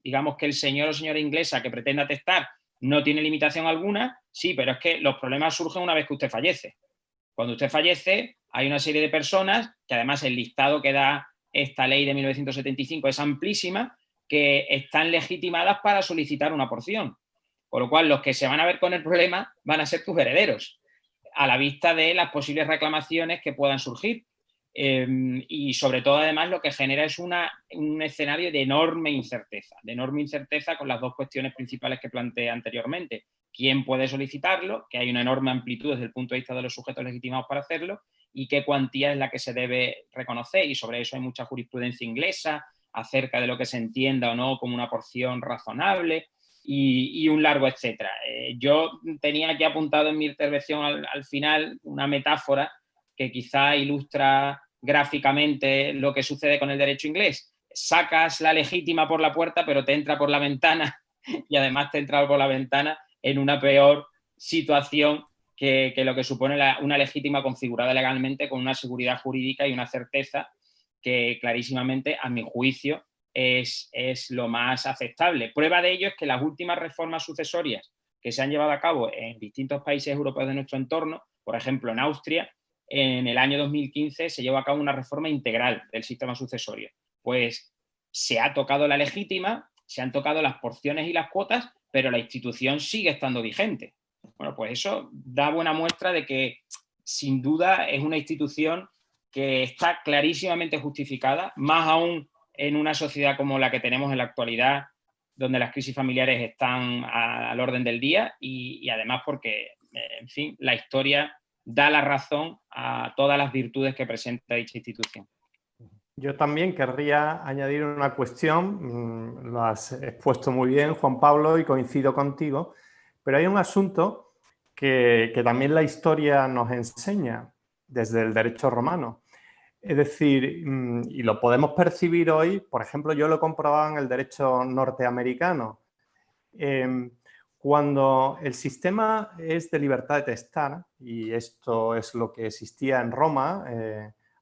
digamos que el señor o señora inglesa que pretenda testar no tiene limitación alguna, sí, pero es que los problemas surgen una vez que usted fallece. Cuando usted fallece, hay una serie de personas, que además el listado que da esta ley de 1975 es amplísima, que están legitimadas para solicitar una porción. Con lo cual, los que se van a ver con el problema van a ser tus herederos, a la vista de las posibles reclamaciones que puedan surgir. Y sobre todo, además, lo que genera es un escenario de enorme incerteza con las dos cuestiones principales que planteé anteriormente. ¿Quién puede solicitarlo? Que hay una enorme amplitud desde el punto de vista de los sujetos legitimados para hacerlo, y qué cuantía es la que se debe reconocer, y sobre eso hay mucha jurisprudencia inglesa acerca de lo que se entienda o no como una porción razonable, y un largo etcétera. Yo tenía aquí apuntado en mi intervención al final una metáfora que quizá ilustra gráficamente lo que sucede con el derecho inglés. Sacas la legítima por la puerta, pero te entra por la ventana, y además te entra por la ventana en una peor situación que lo que supone una legítima configurada legalmente, con una seguridad jurídica y una certeza que clarísimamente, a mi juicio, es lo más aceptable. Prueba de ello es que las últimas reformas sucesorias que se han llevado a cabo en distintos países europeos de nuestro entorno, por ejemplo en Austria, en el año 2015 se llevó a cabo una reforma integral del sistema sucesorio. Pues se ha tocado la legítima, se han tocado las porciones y las cuotas, pero la institución sigue estando vigente. Bueno, pues eso da buena muestra de que, sin duda, es una institución que está clarísimamente justificada, más aún en una sociedad como la que tenemos en la actualidad, donde las crisis familiares están al orden del día, y además porque, en fin, la historia da la razón a todas las virtudes que presenta dicha institución. Yo también querría añadir una cuestión, lo has expuesto muy bien, Juan Pablo, y coincido contigo, pero hay un asunto que también la historia nos enseña desde el derecho romano. Es decir, y lo podemos percibir hoy, por ejemplo, yo lo he comprobado en el derecho norteamericano. Cuando el sistema es de libertad de testar, y esto es lo que existía en Roma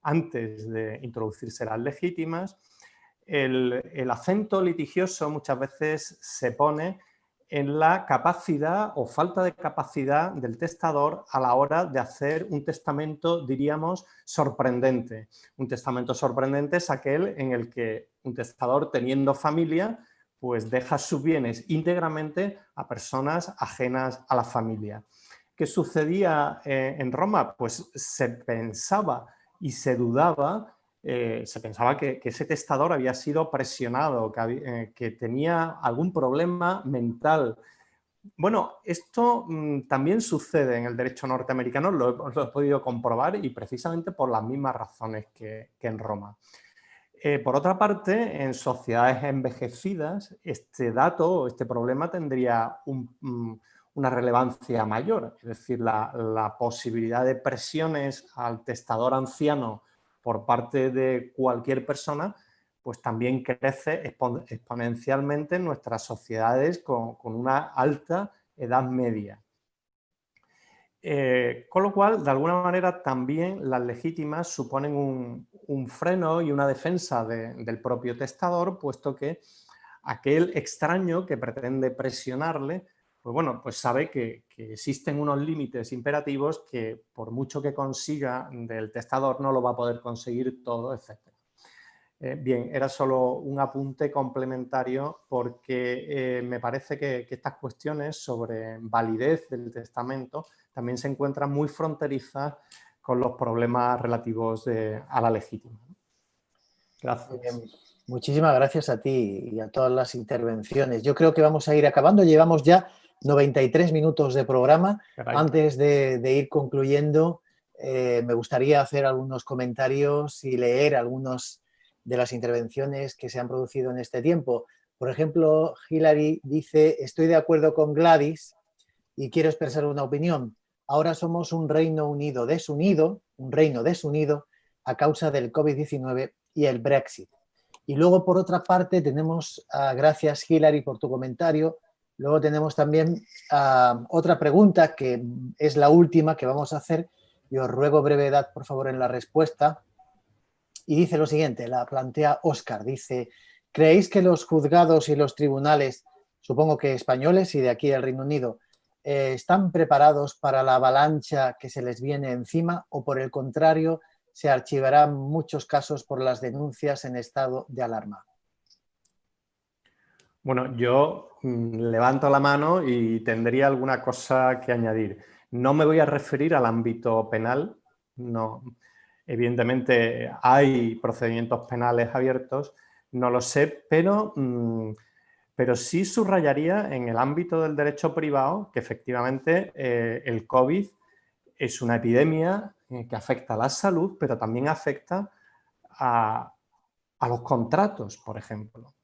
antes de introducirse las legítimas, el acento litigioso muchas veces se pone en la capacidad o falta de capacidad del testador a la hora de hacer un testamento, diríamos, sorprendente. Un testamento sorprendente es aquel en el que un testador, teniendo familia, pues deja sus bienes íntegramente a personas ajenas a la familia. ¿Qué sucedía en Roma? Pues se pensaba y se dudaba, se pensaba que ese testador había sido presionado, que tenía algún problema mental. Bueno, esto también sucede en el derecho norteamericano, lo he podido comprobar, y precisamente por las mismas razones que en Roma. Por otra parte, en sociedades envejecidas, este dato, este problema tendría una relevancia mayor, es decir, la posibilidad de presiones al testador anciano por parte de cualquier persona, pues también crece exponencialmente en nuestras sociedades con una alta edad media. Con lo cual, de alguna manera, también las legítimas suponen un freno y una defensa del propio testador, puesto que aquel extraño que pretende presionarle, pues bueno, pues sabe que existen unos límites imperativos que, por mucho que consiga del testador, no lo va a poder conseguir todo, etc. Bien, era solo un apunte complementario, porque me parece que estas cuestiones sobre validez del testamento también se encuentran muy fronterizas con los problemas relativos a la legítima. Gracias. Muchísimas gracias a ti y a todas las intervenciones. Yo creo que vamos a ir acabando. Llevamos ya 93 minutos de programa. Caray. Antes de ir concluyendo, me gustaría hacer algunos comentarios y leer algunas de las intervenciones que se han producido en este tiempo. Por ejemplo, Hilary dice: estoy de acuerdo con Gladys y quiero expresar una opinión. Ahora somos un Reino Unido desunido, un reino desunido a causa del COVID-19 y el Brexit. Y luego, por otra parte, tenemos, gracias Hilary por tu comentario, luego tenemos también otra pregunta que es la última que vamos a hacer, y os ruego brevedad, por favor, en la respuesta. Y dice lo siguiente, la plantea Óscar, dice: ¿creéis que los juzgados y los tribunales, supongo que españoles y de aquí al Reino Unido, ¿están preparados para la avalancha que se les viene encima o por el contrario se archivarán muchos casos por las denuncias en estado de alarma? Bueno, yo levanto la mano y tendría alguna cosa que añadir. No me voy a referir al ámbito penal, no. Evidentemente hay procedimientos penales abiertos, no lo sé, pero sí subrayaría en el ámbito del derecho privado que efectivamente el COVID es una epidemia que afecta a la salud, pero también afecta a los contratos, por ejemplo.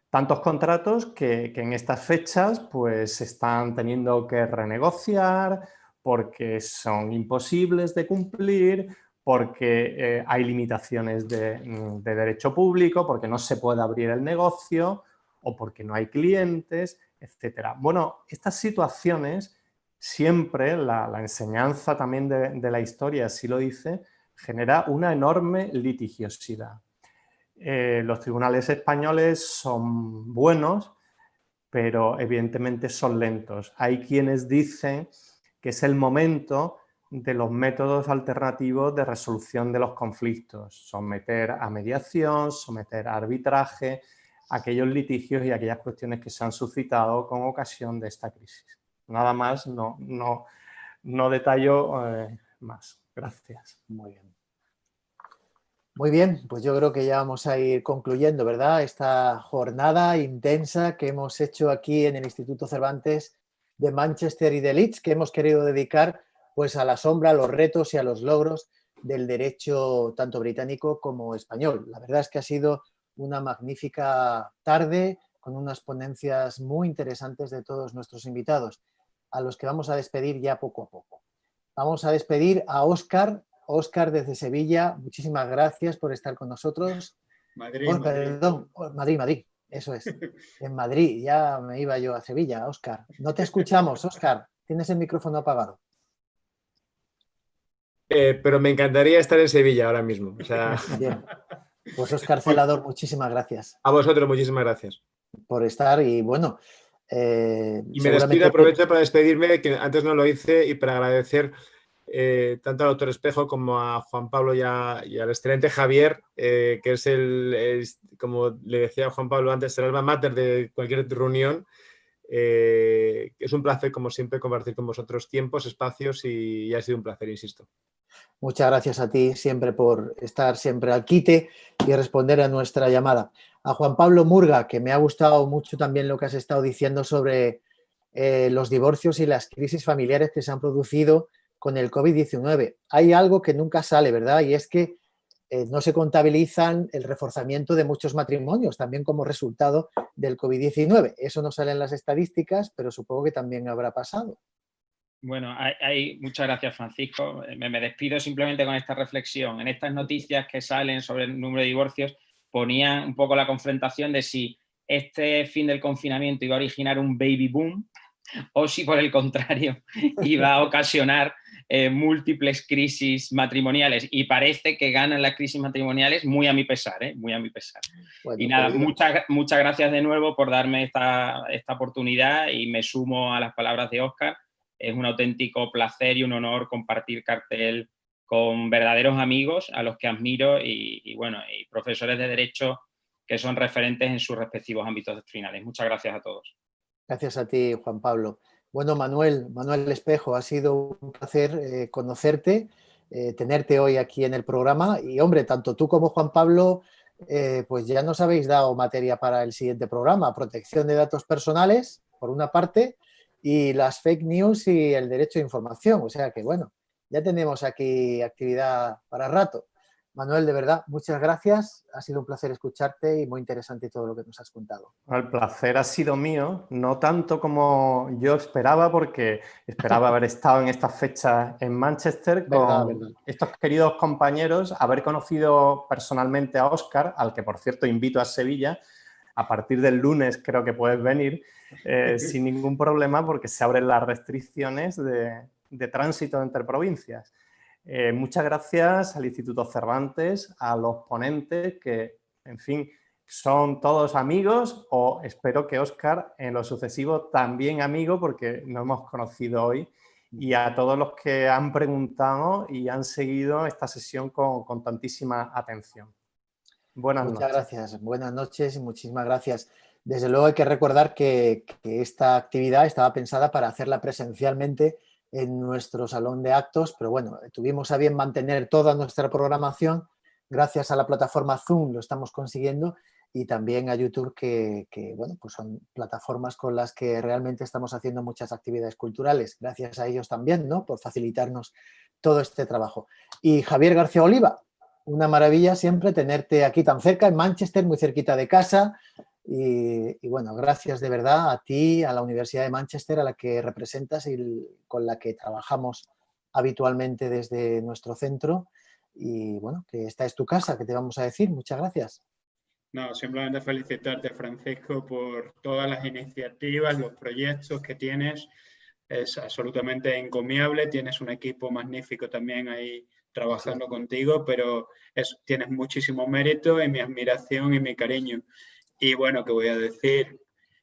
Tantos contratos que en estas fechas pues se están teniendo que renegociar porque son imposibles de cumplir, porque hay limitaciones de derecho público, porque no se puede abrir el negocio o porque no hay clientes, etcétera. Bueno, estas situaciones siempre, la enseñanza también de la historia así lo dice, genera una enorme litigiosidad. Los tribunales españoles son buenos, pero evidentemente son lentos. Hay quienes dicen que es el momento de los métodos alternativos de resolución de los conflictos, someter a mediación, someter a arbitraje, aquellos litigios y aquellas cuestiones que se han suscitado con ocasión de esta crisis. Nada más, no detallo más. Gracias. Muy bien. Muy bien, pues yo creo que ya vamos a ir concluyendo, ¿verdad? Esta jornada intensa que hemos hecho aquí en el Instituto Cervantes de Manchester y de Leeds, que hemos querido dedicar pues a la sombra, a los retos y a los logros del derecho tanto británico como español. La verdad es que ha sido una magnífica tarde con unas ponencias muy interesantes de todos nuestros invitados, a los que vamos a despedir ya poco a poco. Vamos a despedir a Óscar. Óscar desde Sevilla, muchísimas gracias por estar con nosotros. Madrid. Perdón, Madrid, eso es. En Madrid, ya me iba yo a Sevilla, Óscar. No te escuchamos, Óscar. Tienes el micrófono apagado. Pero me encantaría estar en Sevilla ahora mismo. O sea... Bien. Pues Óscar Celador, muchísimas gracias. A vosotros, muchísimas gracias. Por estar y bueno... y me despido, aprovecho para despedirme, que antes no lo hice, y para agradecer tanto al doctor Espejo como a Juan Pablo y al excelente Javier, que es como le decía Juan Pablo antes, el alma mater de cualquier reunión. Es un placer, como siempre, compartir con vosotros tiempos, espacios y ha sido un placer, insisto. Muchas gracias a ti siempre por estar siempre al quite y responder a nuestra llamada. A Juan Pablo Murga, que me ha gustado mucho también lo que has estado diciendo sobre los divorcios y las crisis familiares que se han producido con el COVID-19. Hay algo que nunca sale, ¿verdad? Y es que no se contabilizan el reforzamiento de muchos matrimonios, también como resultado del COVID-19. Eso no sale en las estadísticas, pero supongo que también habrá pasado. Bueno, muchas gracias, Francisco. Me despido simplemente con esta reflexión. En estas noticias que salen sobre el número de divorcios, ponían un poco la confrontación de si este fin del confinamiento iba a originar un baby boom o si, por el contrario, iba a ocasionar múltiples crisis matrimoniales. Y parece que ganan las crisis matrimoniales muy a mi pesar, muy a mi pesar. Bueno, y nada, muchas gracias de nuevo por darme esta oportunidad y me sumo a las palabras de Óscar. Es un auténtico placer y un honor compartir cartel con verdaderos amigos a los que admiro y profesores de Derecho que son referentes en sus respectivos ámbitos doctrinales. Muchas gracias a todos. Gracias a ti, Juan Pablo. Bueno, Manuel Espejo, ha sido un placer conocerte, tenerte hoy aquí en el programa y, hombre, tanto tú como Juan Pablo, pues ya nos habéis dado materia para el siguiente programa, protección de datos personales, por una parte, y las fake news y el derecho de información. O sea que, bueno, ya tenemos aquí actividad para rato. Manuel, de verdad, muchas gracias. Ha sido un placer escucharte y muy interesante todo lo que nos has contado. El placer ha sido mío, no tanto como yo esperaba, porque esperaba haber estado en estas fechas en Manchester con estos queridos compañeros, haber conocido personalmente a Óscar, al que, por cierto, invito a Sevilla. A partir del lunes creo que puedes venir sin ningún problema, porque se abren las restricciones de tránsito entre provincias. Muchas gracias al Instituto Cervantes, a los ponentes que, en fin, son todos amigos, o espero que Óscar en lo sucesivo también amigo, porque nos hemos conocido hoy, y a todos los que han preguntado y han seguido esta sesión con tantísima atención. Buenas Muchas noches. gracias, buenas noches y muchísimas gracias. Desde luego hay que recordar que esta actividad estaba pensada para hacerla presencialmente en nuestro salón de actos, pero bueno, tuvimos a bien mantener toda nuestra programación. Gracias a la plataforma Zoom lo estamos consiguiendo, y también a YouTube, que bueno, pues son plataformas con las que realmente estamos haciendo muchas actividades culturales. Gracias a ellos también, ¿no?, por facilitarnos todo este trabajo. Y Javier García Oliva, una maravilla siempre tenerte aquí tan cerca, en Manchester, muy cerquita de casa. Y bueno, gracias de verdad a ti, a la Universidad de Manchester, a la que representas y con la que trabajamos habitualmente desde nuestro centro. Y bueno, que esta es tu casa, que te vamos a decir. Muchas gracias. No, simplemente felicitarte, Francisco, por todas las iniciativas, los proyectos que tienes. Es absolutamente encomiable. Tienes un equipo magnífico también ahí trabajando contigo, pero tienes muchísimo mérito y mi admiración y mi cariño. Y bueno, ¿qué voy a decir?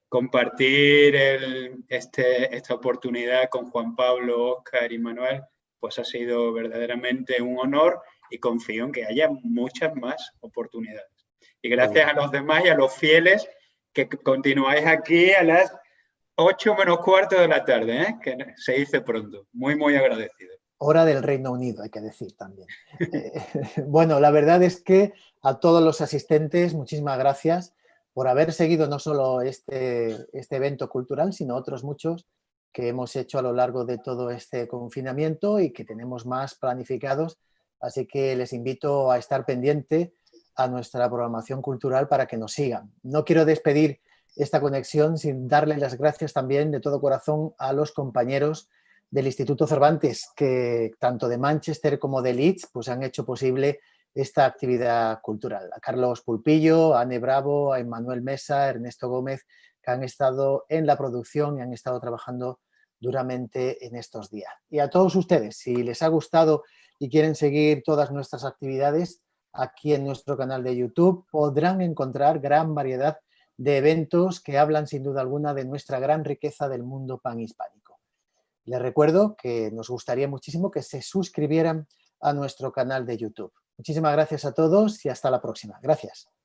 Compartir esta oportunidad con Juan Pablo, Óscar y Manuel, pues ha sido verdaderamente un honor, y confío en que haya muchas más oportunidades. Y gracias a los demás y a los fieles que continuáis aquí a las 8 menos cuarto de la tarde, ¿eh? Que se dice pronto. Muy, muy agradecido. Hora del Reino Unido, hay que decir también. Bueno, la verdad es que a todos los asistentes, muchísimas gracias por haber seguido no solo este evento cultural, sino otros muchos que hemos hecho a lo largo de todo este confinamiento y que tenemos más planificados. Así que les invito a estar pendiente a nuestra programación cultural para que nos sigan. No quiero despedir esta conexión sin darle las gracias también de todo corazón a los compañeros del Instituto Cervantes, que tanto de Manchester como de Leeds pues han hecho posible esta actividad cultural. A Carlos Pulpillo, a Anne Bravo, a Emmanuel Mesa, a Ernesto Gómez, que han estado en la producción y han estado trabajando duramente en estos días. Y a todos ustedes, si les ha gustado y quieren seguir todas nuestras actividades, aquí en nuestro canal de YouTube podrán encontrar gran variedad de eventos que hablan sin duda alguna de nuestra gran riqueza del mundo panhispánico. Les recuerdo que nos gustaría muchísimo que se suscribieran a nuestro canal de YouTube. Muchísimas gracias a todos y hasta la próxima. Gracias.